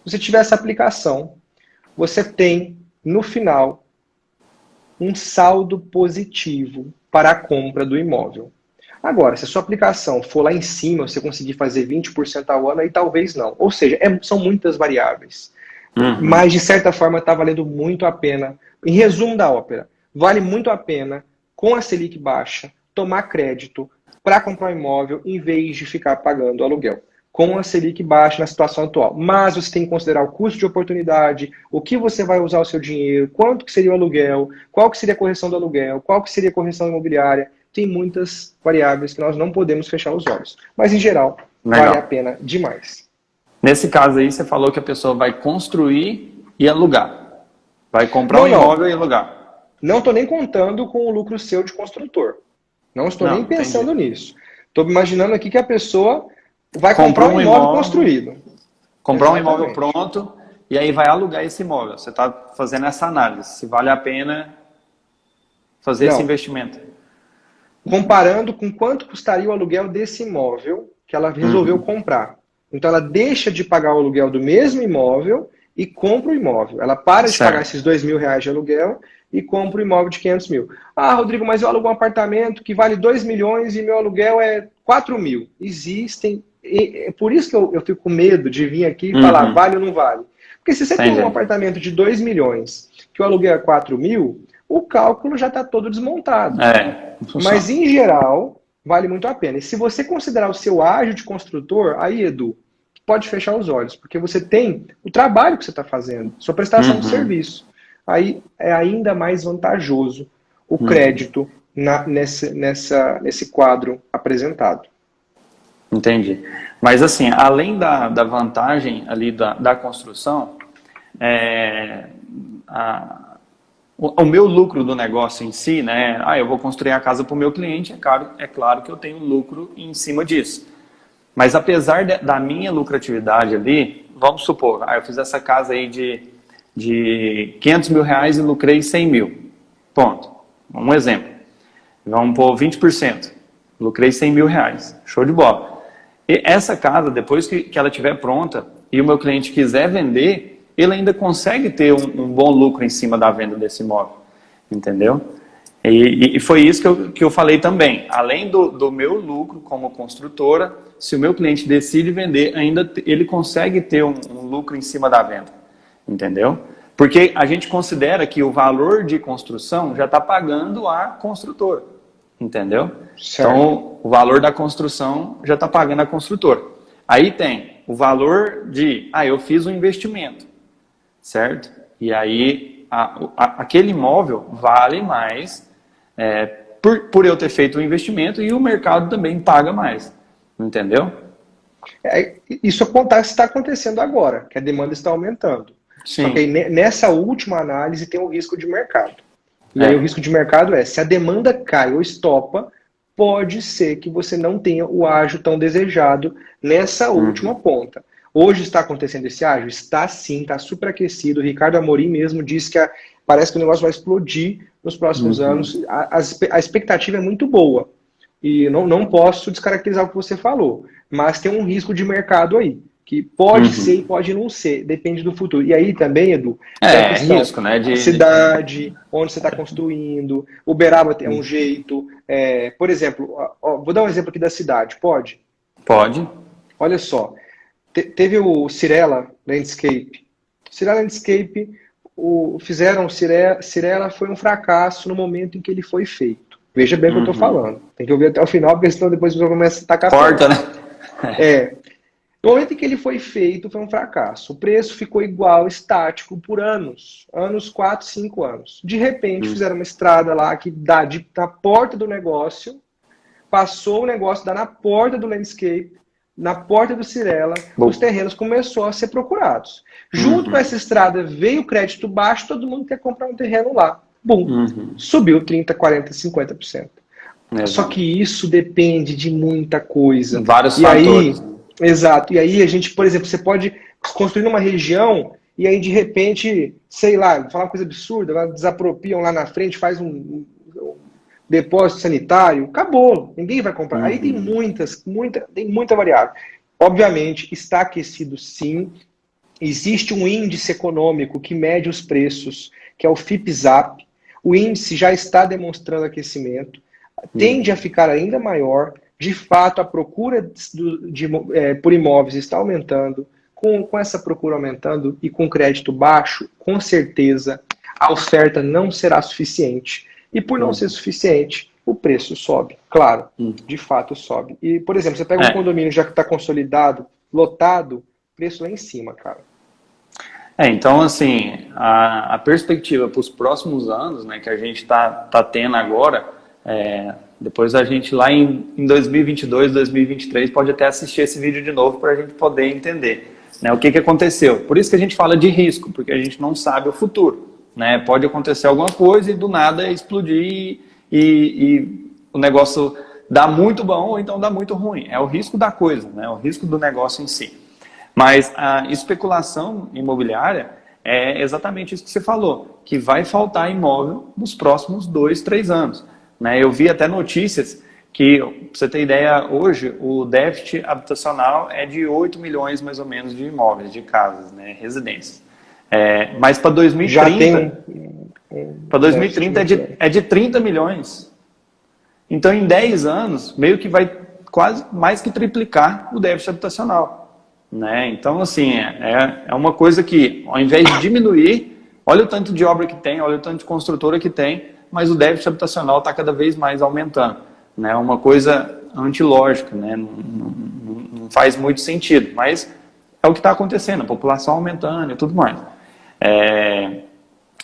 Se você tiver essa aplicação, você tem, no final, um saldo positivo para a compra do imóvel. Agora, se a sua aplicação for lá em cima, você conseguir fazer 20% ao ano, aí talvez não. Ou seja, são muitas variáveis. Mas, de certa forma, está valendo muito a pena. Em resumo da ópera, vale muito a pena, com a Selic baixa, tomar crédito para comprar um imóvel em vez de ficar pagando aluguel. Com a Selic baixa na situação atual. Mas você tem que considerar o custo de oportunidade, o que você vai usar o seu dinheiro, quanto que seria o aluguel, qual que seria a correção do aluguel, qual que seria a correção imobiliária. Tem muitas variáveis que nós não podemos fechar os olhos. Mas, em geral, vale a pena demais. Nesse caso aí, você falou que a pessoa vai construir e alugar. Vai comprar um imóvel e alugar. Não estou nem contando com o lucro seu de construtor. Não estou nem pensando nisso. Estou imaginando aqui que a pessoa vai comprar um imóvel construído. Comprar um imóvel pronto e aí vai alugar esse imóvel. Você está fazendo essa análise, se vale a pena fazer esse investimento. Comparando com quanto custaria o aluguel desse imóvel que ela resolveu comprar. Então ela deixa de pagar o aluguel do mesmo imóvel e compra o imóvel. Ela para de pagar esses R$ 2.000 de aluguel e compra o imóvel de 500 mil. Ah, Rodrigo, mas eu alugo um apartamento que vale 2 milhões e meu aluguel é 4 mil. Existem. É por isso que eu fico com medo de vir aqui e falar vale ou não vale. Porque se você tem um apartamento de 2 milhões que o aluguel é 4 mil, o cálculo já está todo desmontado. Mas, em geral, vale muito a pena. E se você considerar o seu ágio de construtor, aí, Edu, pode fechar os olhos, porque você tem o trabalho que você está fazendo, sua prestação de serviço. Aí é ainda mais vantajoso o crédito nesse quadro apresentado. Entendi. Mas assim, além da vantagem ali da construção, o meu lucro do negócio em si, né? Eu vou construir a casa para o meu cliente, é claro que eu tenho lucro em cima disso. Mas apesar da minha lucratividade ali, vamos supor, eu fiz essa casa aí de 500 mil reais e lucrei 100 mil. Ponto. Um exemplo. Vamos pôr 20%. Lucrei 100 mil reais. Show de bola. E essa casa, depois que ela estiver pronta e o meu cliente quiser vender, ele ainda consegue ter um bom lucro em cima da venda desse imóvel. Entendeu? E foi isso que eu falei também. Além do meu lucro como construtora, se o meu cliente decide vender, ainda ele consegue ter um lucro em cima da venda. Entendeu? Porque a gente considera que o valor de construção já está pagando a construtora. Entendeu? Certo. Então, o valor da construção já está pagando a construtora. Aí tem o valor de, eu fiz um investimento. Certo? E aí, aquele imóvel vale mais por eu ter feito o investimento e o mercado também paga mais. Entendeu? Isso está acontecendo agora, que a demanda está aumentando. Sim. Só que aí, nessa última análise tem o risco de mercado. E aí o risco de mercado se a demanda cai ou estopa, pode ser que você não tenha o ágio tão desejado nessa última ponta. Hoje está acontecendo esse ágio? Está sim, está superaquecido. O Ricardo Amorim mesmo disse que parece que o negócio vai explodir nos próximos anos. A expectativa é muito boa. E não posso descaracterizar o que você falou, mas tem um risco de mercado aí, que pode ser e pode não ser, depende do futuro. E aí também, Edu, é risco, né? Cidade, onde você está construindo, Uberaba é um jeito. Por exemplo, vou dar um exemplo aqui da cidade, pode? Pode. Olha só, teve o Cirela Landscape. Cirela Landscape, fizeram o Cirela, foi um fracasso no momento em que ele foi feito. Veja bem o que eu estou falando. Tem que ouvir até o final, porque senão depois você começa a tacar corta, né? No momento em que ele foi feito, foi um fracasso. O preço ficou igual, estático, por anos. 4, 5 anos. De repente, fizeram uma estrada lá que dá na porta do negócio, passou o negócio, dá na porta do landscape, na porta do Cirela, os terrenos começaram a ser procurados. Junto com essa estrada veio o crédito baixo, todo mundo quer comprar um terreno lá. Bum, subiu 30%, 40%, 50%. Só que isso depende de muita coisa. Vários fatores. Exato. E aí a gente, por exemplo, você pode construir numa região e aí de repente, sei lá, vou falar uma coisa absurda, desapropriam lá na frente, faz um depósito sanitário, acabou, ninguém vai comprar. Aí tem muita variável. Obviamente, está aquecido sim, existe um índice econômico que mede os preços, que é o FIPZAP. O índice já está demonstrando aquecimento, tende a ficar ainda maior. De fato, a procura por imóveis está aumentando. Com essa procura aumentando e com crédito baixo, com certeza a oferta não será suficiente. E por não ser suficiente, o preço sobe. Claro, de fato sobe. E, por exemplo, você pega um condomínio já que está consolidado, lotado, preço lá em cima, cara. Então, assim, a perspectiva para os próximos anos, né, que a gente tá tendo agora, depois a gente lá em 2022, 2023 pode até assistir esse vídeo de novo para a gente poder entender, né, o que aconteceu. Por isso que a gente fala de risco, porque a gente não sabe o futuro, né? Pode acontecer alguma coisa e do nada explodir e o negócio dá muito bom ou então dá muito ruim. É o risco da coisa, né? O risco do negócio em si. Mas a especulação imobiliária é exatamente isso que você falou, que vai faltar imóvel nos próximos 2, 3 anos. Né? Eu vi até notícias que, pra você ter ideia, hoje o déficit habitacional é de 8 milhões mais ou menos de imóveis, de casas, né? Residências. Mas para 2030, para 2030 é de 30 milhões. Então em 10 anos, meio que vai quase mais que triplicar o déficit habitacional. Né? Então, assim, é uma coisa que, ao invés de diminuir, olha o tanto de obra que tem, olha o tanto de construtora que tem, mas o déficit habitacional está cada vez mais aumentando. Né? É uma coisa antilógica, né? Não faz muito sentido, mas é o que está acontecendo, a população aumentando e tudo mais.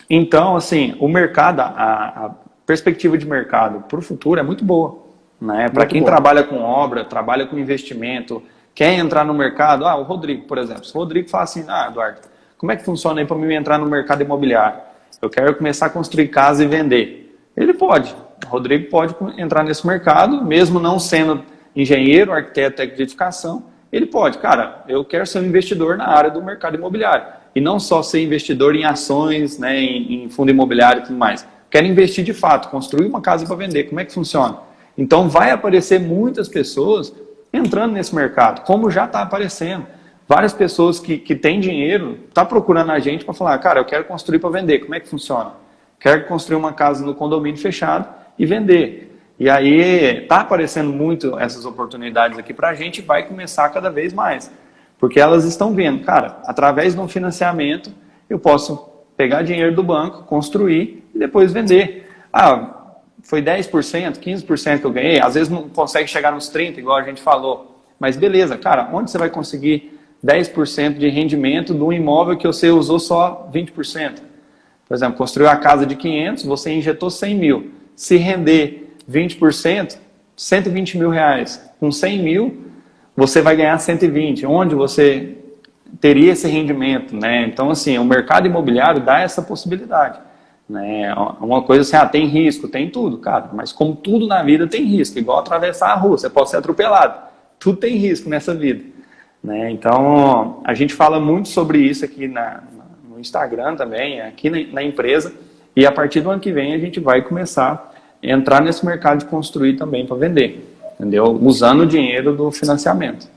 Então, assim, o mercado, a perspectiva de mercado para o futuro é muito boa. Né? Para quem trabalha com obra, trabalha com investimento, quer entrar no mercado, o Rodrigo, por exemplo. Se o Rodrigo fala assim, Eduardo, como é que funciona aí para mim entrar no mercado imobiliário? Eu quero começar a construir casa e vender. Ele pode. O Rodrigo pode entrar nesse mercado, mesmo não sendo engenheiro, arquiteto, técnico de edificação, ele pode. Cara, eu quero ser um investidor na área do mercado imobiliário. E não só ser investidor em ações, né, em fundo imobiliário e tudo mais. Quero investir de fato, construir uma casa para vender. Como é que funciona? Então vai aparecer muitas pessoas entrando nesse mercado, como já está aparecendo. Várias pessoas que têm dinheiro estão procurando a gente para falar, cara, eu quero construir para vender, como é que funciona? Quero construir uma casa no condomínio fechado e vender. E aí está aparecendo muito essas oportunidades aqui para a gente e vai começar cada vez mais. Porque elas estão vendo, cara, através de um financiamento eu posso pegar dinheiro do banco, construir e depois vender. Foi 10%, 15% que eu ganhei, às vezes não consegue chegar nos 30%, igual a gente falou. Mas beleza, cara, onde você vai conseguir 10% de rendimento de um imóvel que você usou só 20%? Por exemplo, construiu a casa de 500, você injetou 100 mil. Se render 20%, 120 mil reais. Com 100 mil, você vai ganhar 120. Onde você teria esse rendimento, né? Então, assim, o mercado imobiliário dá essa possibilidade. Né? Uma coisa assim, tem risco, tem tudo, cara, mas como tudo na vida tem risco, igual atravessar a rua, você pode ser atropelado, tudo tem risco nessa vida, né? Então, a gente fala muito sobre isso aqui no Instagram também, aqui na empresa, e a partir do ano que vem a gente vai começar a entrar nesse mercado de construir também para vender, entendeu? Usando o dinheiro do financiamento.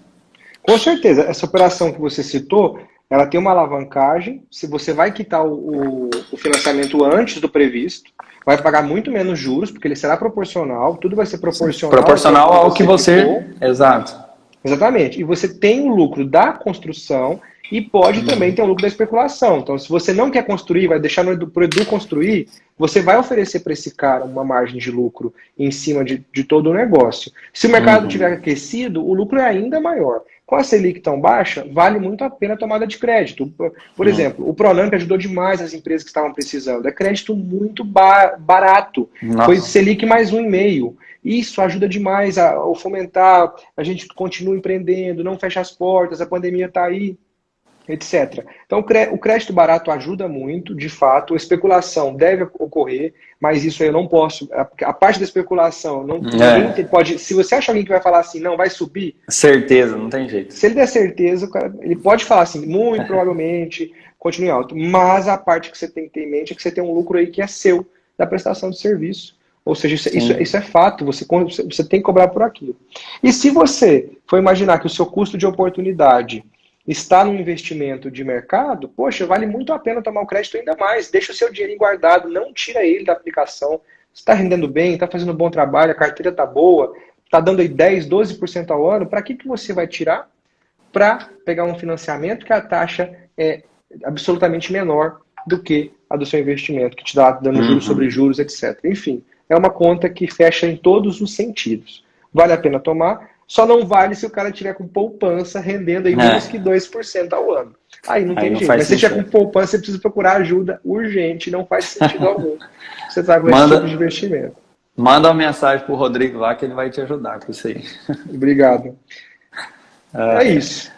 Com certeza, essa operação que você citou, ela tem uma alavancagem. Se você vai quitar o financiamento antes do previsto, vai pagar muito menos juros, porque ele será proporcional, tudo vai ser proporcional. Proporcional ao que você... Exato. Exatamente. E você tem o lucro da construção e pode também ter o lucro da especulação. Então, se você não quer construir, vai deixar pro Edu construir, você vai oferecer para esse cara uma margem de lucro em cima de todo o negócio. Se o mercado estiver aquecido, o lucro é ainda maior. Com a Selic tão baixa, vale muito a pena a tomada de crédito. Por exemplo, o Pronamp ajudou demais as empresas que estavam precisando. É crédito muito barato. Nossa. Foi Selic mais 1,5. Isso ajuda demais a fomentar, a gente continua empreendendo, não fecha as portas, a pandemia está aí, etc. Então, o crédito barato ajuda muito, de fato, a especulação deve ocorrer, mas isso aí eu não posso, a parte da especulação, ninguém pode, se você acha alguém que vai falar assim, não, vai subir... Certeza, não tem jeito. Se ele der certeza, ele pode falar assim, muito provavelmente, continue alto, mas a parte que você tem que ter em mente é que você tem um lucro aí que é seu, da prestação de serviço. Ou seja, isso é fato, você tem que cobrar por aquilo. E se você for imaginar que o seu custo de oportunidade está no investimento de mercado, poxa, vale muito a pena tomar o crédito ainda mais. Deixa o seu dinheiro guardado, não tira ele da aplicação. Você está rendendo bem, está fazendo um bom trabalho, a carteira está boa, está dando aí 10, 12% ao ano. Para que você vai tirar? Para pegar um financiamento que a taxa é absolutamente menor do que a do seu investimento, que te dá dando juros sobre juros, etc. Enfim, é uma conta que fecha em todos os sentidos. Vale a pena tomar, só não vale se o cara tiver com poupança rendendo aí menos que 2% ao ano. Aí não tem jeito. Mas se tiver com poupança, você precisa procurar ajuda urgente, não faz sentido algum. Você está com esse tipo de investimento. Manda uma mensagem pro Rodrigo lá que ele vai te ajudar com isso aí. Obrigado. É isso.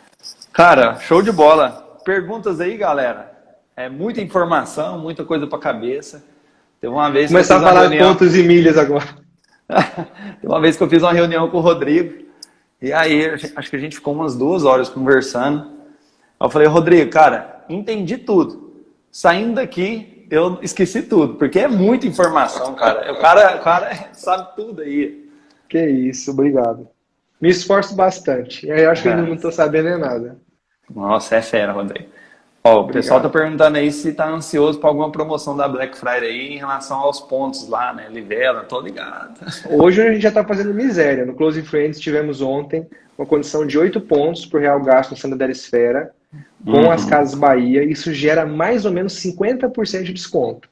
Cara, show de bola. Perguntas aí, galera. É muita informação, muita coisa para cabeça. Teve uma vez começar a falar de pontos e milhas agora. Teve uma vez que eu fiz uma reunião com o Rodrigo. E aí, acho que a gente ficou umas 2 horas conversando. Eu falei, Rodrigo, cara, entendi tudo. Saindo daqui, eu esqueci tudo, porque é muita informação, cara. O cara sabe tudo aí. Que isso, obrigado. Me esforço bastante. Eu acho que eu não estou sabendo nada. Nossa, é fera, Rodrigo. Ó, o pessoal tá perguntando aí se tá ansioso para alguma promoção da Black Friday aí em relação aos pontos lá, né? Livela, tô ligado. Hoje a gente já tá fazendo miséria. No Close Friends tivemos ontem uma condição de 8 pontos por real gasto no Santander Esfera com as Casas Bahia. Isso gera mais ou menos 50% de desconto.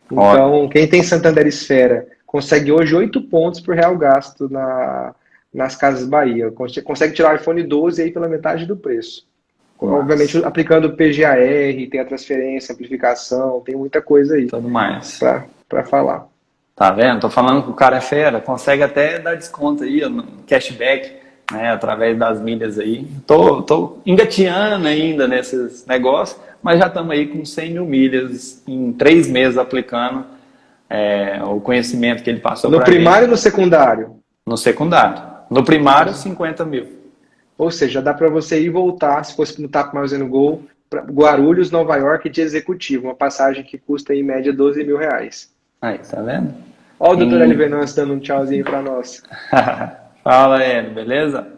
Então, quem tem Santander Esfera consegue hoje 8 pontos por real gasto nas Casas Bahia. Consegue tirar o iPhone 12 aí pela metade do preço. Obviamente, aplicando PGAR, tem a transferência, amplificação, tem muita coisa aí. Tudo mais. Pra falar. Tá vendo? Tô falando que o cara é fera, consegue até dar desconto aí, no cashback, né, através das milhas aí. Tô engateando ainda nesses negócios, mas já estamos aí com 100 mil milhas em 3 meses aplicando o conhecimento que ele passou para No primário ou no secundário? No secundário. No primário, 50 mil. Ou seja, dá para você ir e voltar, se fosse no TAP mais no Gol, para Guarulhos, Nova York de executivo. Uma passagem que custa em média 12 mil reais. Aí, tá vendo? Olha o doutor L. Venâncio dando um tchauzinho para nós. Fala, Hélio, beleza?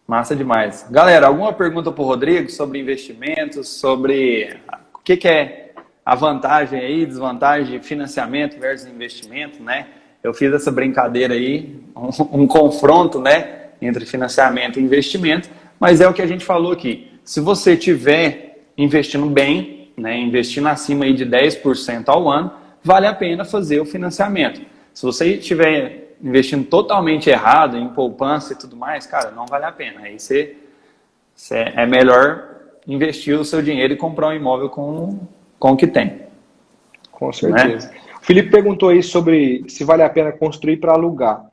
Massa demais. Galera, alguma pergunta para o Rodrigo sobre investimentos, sobre o que é a vantagem aí, desvantagem de financiamento versus investimento, né? Eu fiz essa brincadeira aí, um confronto, né? Entre financiamento e investimento, mas é o que a gente falou aqui. Se você estiver investindo bem, né, investindo acima aí de 10% ao ano, vale a pena fazer o financiamento. Se você estiver investindo totalmente errado, em poupança e tudo mais, cara, não vale a pena. Aí é melhor investir o seu dinheiro e comprar um imóvel com o que tem. Com certeza. Né? O Felipe perguntou aí sobre se vale a pena construir para alugar.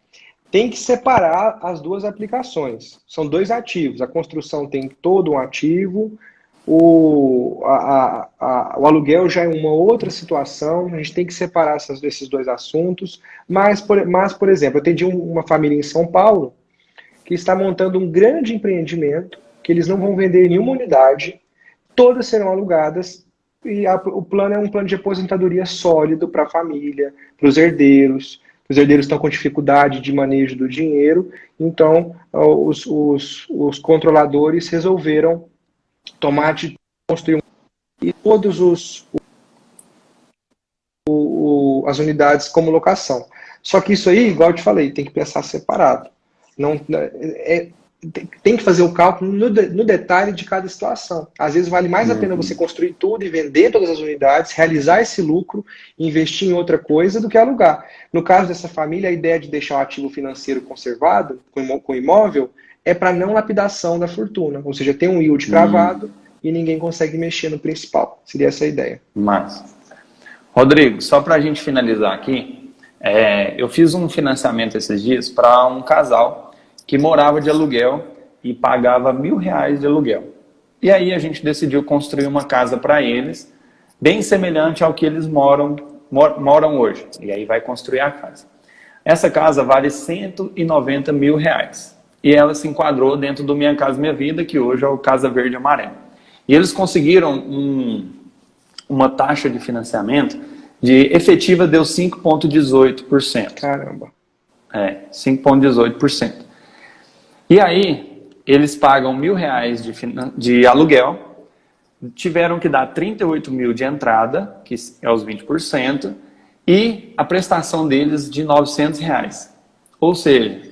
Tem que separar as duas aplicações. São 2 ativos. A construção tem todo um ativo, o aluguel já é uma outra situação. A gente tem que separar esses 2 assuntos. Mas, por exemplo, eu atendi uma família em São Paulo que está montando um grande empreendimento que eles não vão vender nenhuma unidade, todas serão alugadas, e o plano é um plano de aposentadoria sólido para a família, para os herdeiros. Os herdeiros estão com dificuldade de manejo do dinheiro, então os controladores resolveram tomar de construir e todos as unidades como locação. Só que isso aí, igual eu te falei, tem que pensar separado. Não, tem que fazer o cálculo no detalhe de cada situação. Às vezes vale mais a pena você construir tudo e vender todas as unidades, realizar esse lucro, investir em outra coisa do que alugar. No caso dessa família, a ideia de deixar o ativo financeiro conservado com o imóvel é para não lapidação da fortuna. Ou seja, tem um yield cravado e ninguém consegue mexer no principal. Seria essa a ideia. Mas, Rodrigo, só para a gente finalizar aqui, eu fiz um financiamento esses dias para um casal que morava de aluguel e pagava R$1.000 de aluguel. E aí a gente decidiu construir uma casa para eles, bem semelhante ao que eles moram hoje. E aí vai construir a casa. Essa casa vale R$190 mil. E ela se enquadrou dentro do Minha Casa Minha Vida, que hoje é o Casa Verde Amarelo. E eles conseguiram uma taxa de financiamento de efetiva deu 5,18%. Caramba. 5,18%. E aí, eles pagam R$1.000 de aluguel, tiveram que dar 38 mil de entrada, que é os 20%, e a prestação deles de R$900. Ou seja,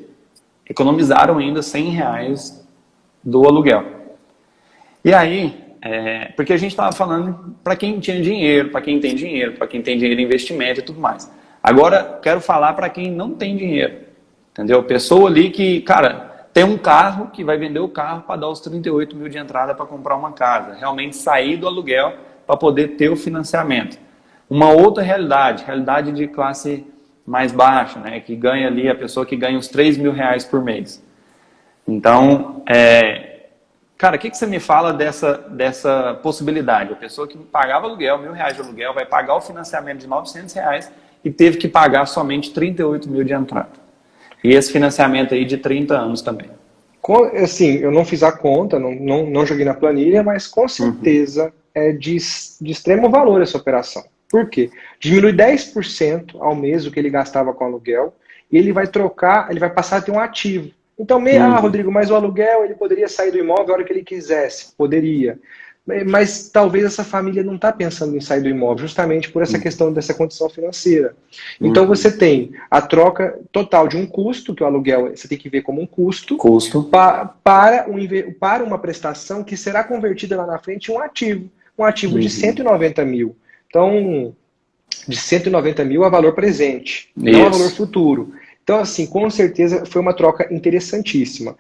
economizaram ainda R$100 do aluguel. E aí, porque a gente estava falando para quem tinha dinheiro, para quem tem dinheiro, para quem tem dinheiro em investimento e tudo mais. Agora, quero falar para quem não tem dinheiro, entendeu? Pessoa ali que, cara, tem um carro que vai vender o carro para dar os 38 mil de entrada para comprar uma casa. Realmente sair do aluguel para poder ter o financiamento. Uma outra realidade de classe mais baixa, né? Que ganha ali a pessoa que ganha uns R$3.000 por mês. Então, cara, o que você me fala dessa possibilidade? A pessoa que pagava aluguel, R$1.000 de aluguel, vai pagar o financiamento de R$900 e teve que pagar somente 38 mil de entrada. E esse financiamento aí de 30 anos também. Assim, eu não fiz a conta, não joguei na planilha, mas com certeza é de extremo valor essa operação. Por quê? Diminui 10% ao mês o que ele gastava com aluguel e ele vai passar a ter um ativo. Então, Rodrigo, mas o aluguel ele poderia sair do imóvel a hora que ele quisesse. Poderia. Mas talvez essa família não está pensando em sair do imóvel, justamente por essa questão dessa condição financeira. Então você tem a troca total de um custo, que o aluguel você tem que ver como um custo. Para uma prestação que será convertida lá na frente em um ativo de 190 mil. Então, de 190 mil a valor presente, não a valor futuro. Então, assim, com certeza foi uma troca interessantíssima.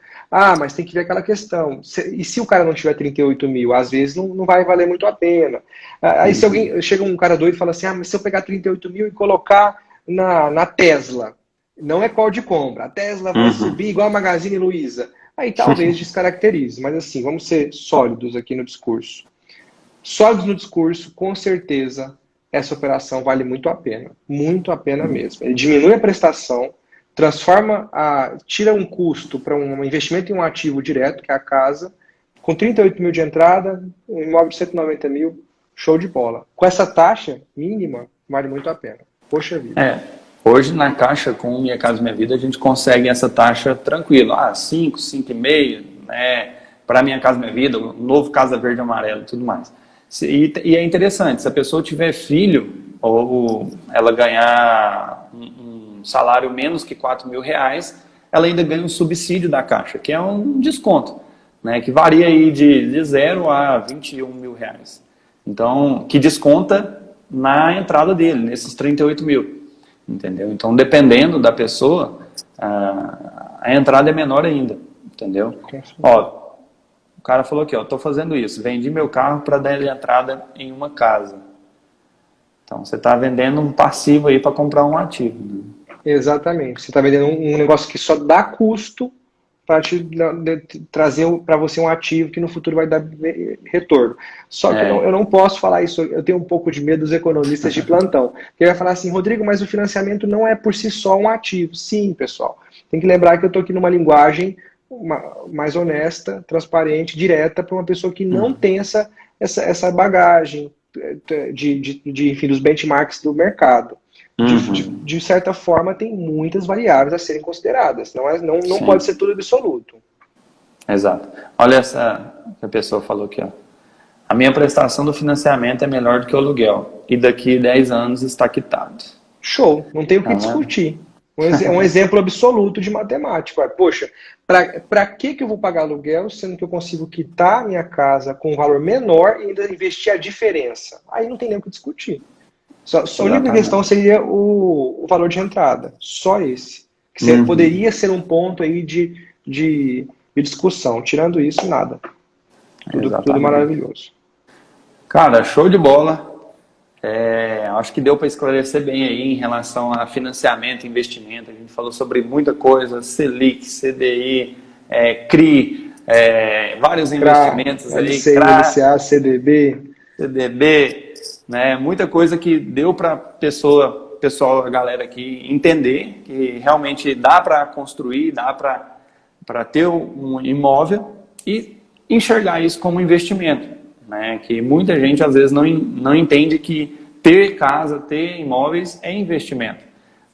Mas tem que ver aquela questão. E se o cara não tiver 38 mil, às vezes não vai valer muito a pena. Aí se chega um cara doido e fala assim, mas se eu pegar 38 mil e colocar na Tesla, não é call de compra. A Tesla vai subir igual a Magazine Luiza. Aí talvez descaracterize. Mas assim, vamos ser sólidos aqui no discurso. Sólidos no discurso, com certeza, essa operação vale muito a pena. Muito a pena mesmo. Ele diminui a prestação, tira um custo para um investimento em um ativo direto, que é a casa, com 38 mil de entrada, um imóvel de 190 mil, show de bola. Com essa taxa mínima, vale muito a pena. Poxa vida. Hoje na Caixa, com Minha Casa Minha Vida, a gente consegue essa taxa tranquila. 5, 5,5, né? Para Minha Casa Minha Vida, o novo Casa Verde Amarelo e tudo mais. E é interessante, se a pessoa tiver filho, ou ela ganhar um salário menos que R$4.000, ela ainda ganha um subsídio da Caixa, que é um desconto, né, que varia aí de 0 a R$21 mil. Então, que desconta na entrada dele, nesses 38 mil. Entendeu? Então, dependendo da pessoa, a entrada é menor ainda. Entendeu? O cara falou aqui, estou fazendo isso, vendi meu carro para dar entrada em uma casa. Então, você está vendendo um passivo aí para comprar um ativo. Né? Exatamente. Você está vendendo um negócio que só dá custo para trazer para você um ativo que no futuro vai dar retorno. Só que eu não posso falar isso, eu tenho um pouco de medo dos economistas de plantão. Que vai falar assim, Rodrigo, mas o financiamento não é por si só um ativo. Sim, pessoal. Tem que lembrar que eu estou aqui numa linguagem mais honesta, transparente, direta para uma pessoa que não tem essa bagagem enfim, dos benchmarks do mercado. De certa forma, tem muitas variáveis a serem consideradas. Não pode ser tudo absoluto. Exato. Olha essa que a pessoa falou aqui, ó. A minha prestação do financiamento é melhor do que o aluguel. E daqui 10 anos está quitado. Show. Não tem o que discutir. Um exemplo absoluto de matemática. Poxa, para que eu vou pagar aluguel, sendo que eu consigo quitar minha casa com um valor menor e ainda investir a diferença? Aí não tem nem o que discutir. A única questão seria o valor de entrada. Só esse. Que poderia ser um ponto aí de discussão. Tirando isso, nada. Tudo maravilhoso. Cara, show de bola. Acho que deu para esclarecer bem aí em relação a financiamento, investimento. A gente falou sobre muita coisa, Selic, CDI, CRI, vários investimentos aí, LCI, LCA, CDB, né? Muita coisa que deu para pessoal, a galera aqui entender que realmente dá para construir, dá para ter um imóvel e enxergar isso como investimento. Né, que muita gente às vezes não entende que ter casa, ter imóveis é investimento.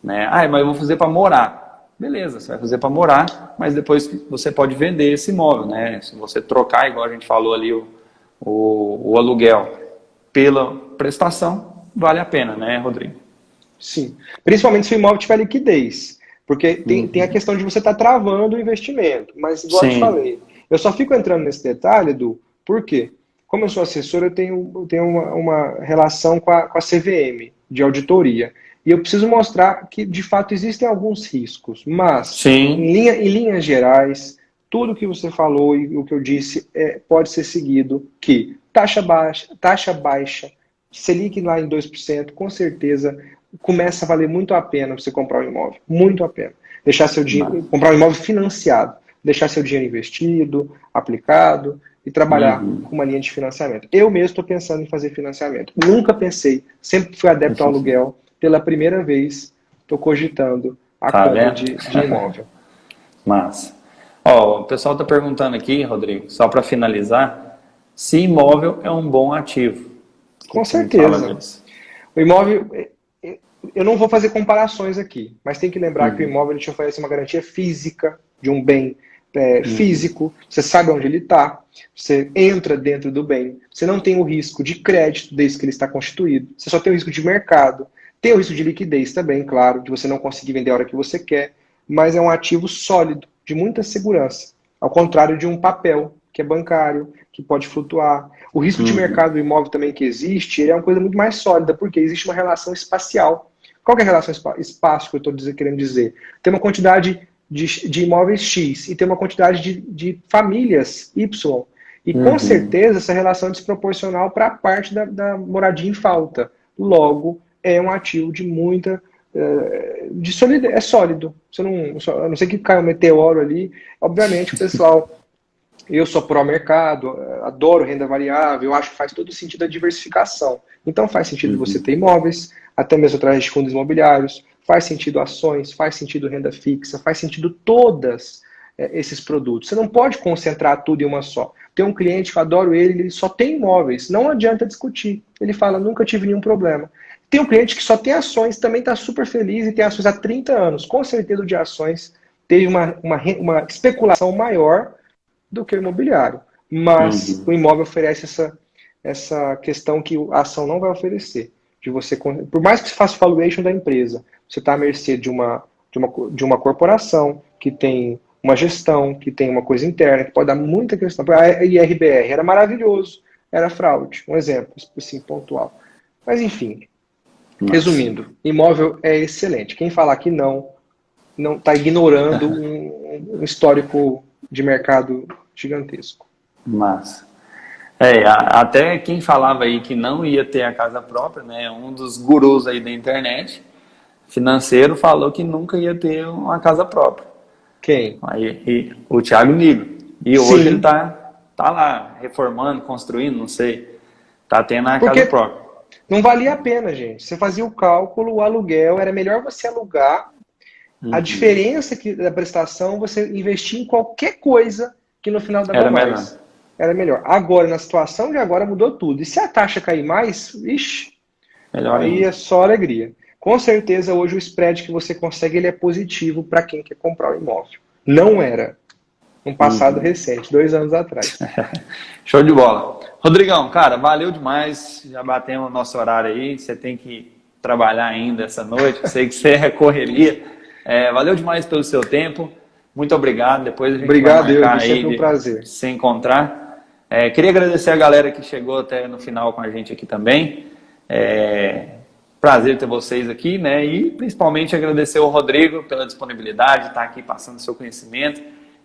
Né? Mas eu vou fazer para morar. Beleza, você vai fazer para morar, mas depois você pode vender esse imóvel. Né? Se você trocar, igual a gente falou ali, o aluguel pela prestação, vale a pena, né, Rodrigo? Sim, principalmente se o imóvel tiver liquidez. Porque tem a questão de você estar travando o investimento. Mas, igual eu te falei, eu só fico entrando nesse detalhe, Edu, por quê? Como eu sou assessor, eu tenho uma relação com a CVM, de auditoria. E eu preciso mostrar que, de fato, existem alguns riscos. Mas, em linhas gerais, tudo que você falou e o que eu disse pode ser seguido, que taxa baixa, Selic lá em 2%, com certeza, começa a valer muito a pena você comprar um imóvel. Muito a pena. Deixar seu dinheiro, comprar um imóvel financiado. Deixar seu dinheiro investido, aplicado, e trabalhar com uma linha de financiamento. Eu mesmo estou pensando em fazer financiamento. Nunca pensei, sempre fui adepto ao aluguel. Pela primeira vez, estou cogitando a compra de imóvel. Massa. O pessoal está perguntando aqui, Rodrigo, só para finalizar, se imóvel é um bom ativo. Com certeza. O imóvel, eu não vou fazer comparações aqui, mas tem que lembrar que o imóvel te oferece uma garantia física de um bem físico, você sabe onde ele está, você entra dentro do bem, você não tem o risco de crédito desde que ele está constituído, você só tem o risco de mercado, tem o risco de liquidez também, claro, de você não conseguir vender a hora que você quer, mas é um ativo sólido, de muita segurança, ao contrário de um papel, que é bancário, que pode flutuar. O risco de mercado do imóvel também que existe, ele é uma coisa muito mais sólida, porque existe uma relação espacial. Qual que é a relação espaço que eu estou querendo dizer? Tem uma quantidade de imóveis X e tem uma quantidade de famílias Y. E com certeza essa relação é desproporcional para a parte da moradia em falta. Logo, é um ativo de muita... de solidez, é sólido. A não ser que caia um meteoro ali. Obviamente, pessoal, eu sou pró-mercado, adoro renda variável, eu acho que faz todo sentido a diversificação. Então faz sentido você ter imóveis, até mesmo através de fundos imobiliários, faz sentido ações, faz sentido renda fixa, faz sentido todos esses produtos. Você não pode concentrar tudo em uma só. Tem um cliente que eu adoro ele só tem imóveis, não adianta discutir. Ele fala, nunca tive nenhum problema. Tem um cliente que só tem ações, também está super feliz e tem ações há 30 anos. Com certeza o de ações teve uma especulação maior do que o imobiliário. Mas o imóvel oferece essa questão que a ação não vai oferecer. De você, por mais que você faça o valuation da empresa, você está à mercê de uma corporação que tem uma gestão, que tem uma coisa interna, que pode dar muita questão. A IRBR era maravilhoso, era fraude. Um exemplo, assim, pontual. Mas, enfim, resumindo, imóvel é excelente. Quem falar que não está ignorando um histórico de mercado gigantesco. Massa. Até quem falava aí que não ia ter a casa própria, né, um dos gurus aí da internet, financeiro, falou que nunca ia ter uma casa própria. Quem? O Thiago Nigro. E hoje ele tá lá, reformando, construindo, não sei. Tá tendo a casa própria. Não valia a pena, gente. Você fazia o cálculo, o aluguel, era melhor você alugar A diferença da prestação, você investir em qualquer coisa que no final dava mais. Era melhor. Agora, na situação de agora, mudou tudo. E se a taxa cair mais, ixi, melhor aí ainda. é só alegria. Com certeza, hoje o spread que você consegue, ele é positivo para quem quer comprar o imóvel. Não era. Um passado recente, 2 anos atrás. Show de bola. Rodrigão, cara, valeu demais. Já batemos o nosso horário aí. Você tem que trabalhar ainda essa noite. Sei que você é correria. Valeu demais pelo seu tempo. Muito obrigado. Depois a gente vai marcar aí sempre um prazer. De se encontrar. Queria agradecer a galera que chegou até no final com a gente aqui também. Prazer ter vocês aqui, né? E principalmente agradecer ao Rodrigo pela disponibilidade de estar aqui passando seu conhecimento.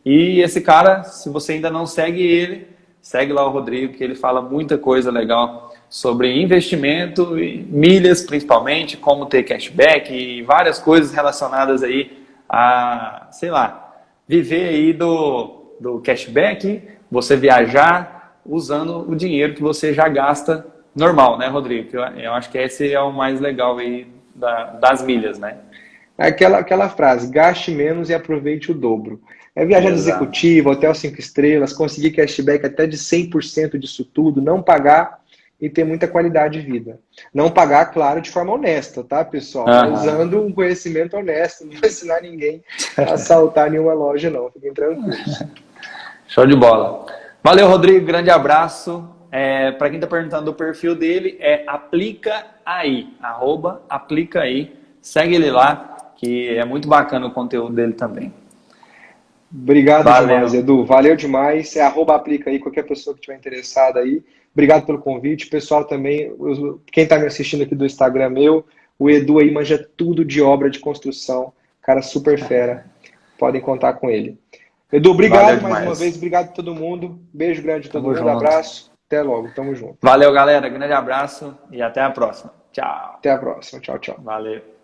E esse cara, se você ainda não segue ele, segue lá o Rodrigo, que ele fala muita coisa legal sobre investimento e milhas, principalmente, como ter cashback e várias coisas relacionadas aí a, sei lá, viver aí do cashback, você viajar usando o dinheiro que você já gasta normal, né, Rodrigo? Eu acho que esse é o mais legal aí das milhas, né? Aquela frase, gaste menos e aproveite o dobro. Viajar de executivo, hotel 5 estrelas, conseguir cashback até de 100% disso tudo, não pagar e ter muita qualidade de vida. Não pagar, claro, de forma honesta, tá, pessoal? Usando um conhecimento honesto, não vou ensinar ninguém a assaltar nenhuma loja, não. Fiquem tranquilos. Show de bola. Valeu, Rodrigo. Grande abraço. Para quem está perguntando do perfil dele, Aplica Aí, @Aplica Aí. Segue ele lá, que é muito bacana o conteúdo dele também. Obrigado demais, Edu. Valeu demais. @Aplica Aí, qualquer pessoa que estiver interessada aí. Obrigado pelo convite. Pessoal também, quem está me assistindo aqui do Instagram meu, o Edu aí manja tudo de obra de construção. Cara super fera. Podem contar com ele. Edu, obrigado mais uma vez. Obrigado a todo mundo. Beijo grande a todo mundo. Abraço. Até logo. Tamo junto. Valeu, galera. Grande abraço e até a próxima. Tchau. Até a próxima. Tchau, tchau. Valeu.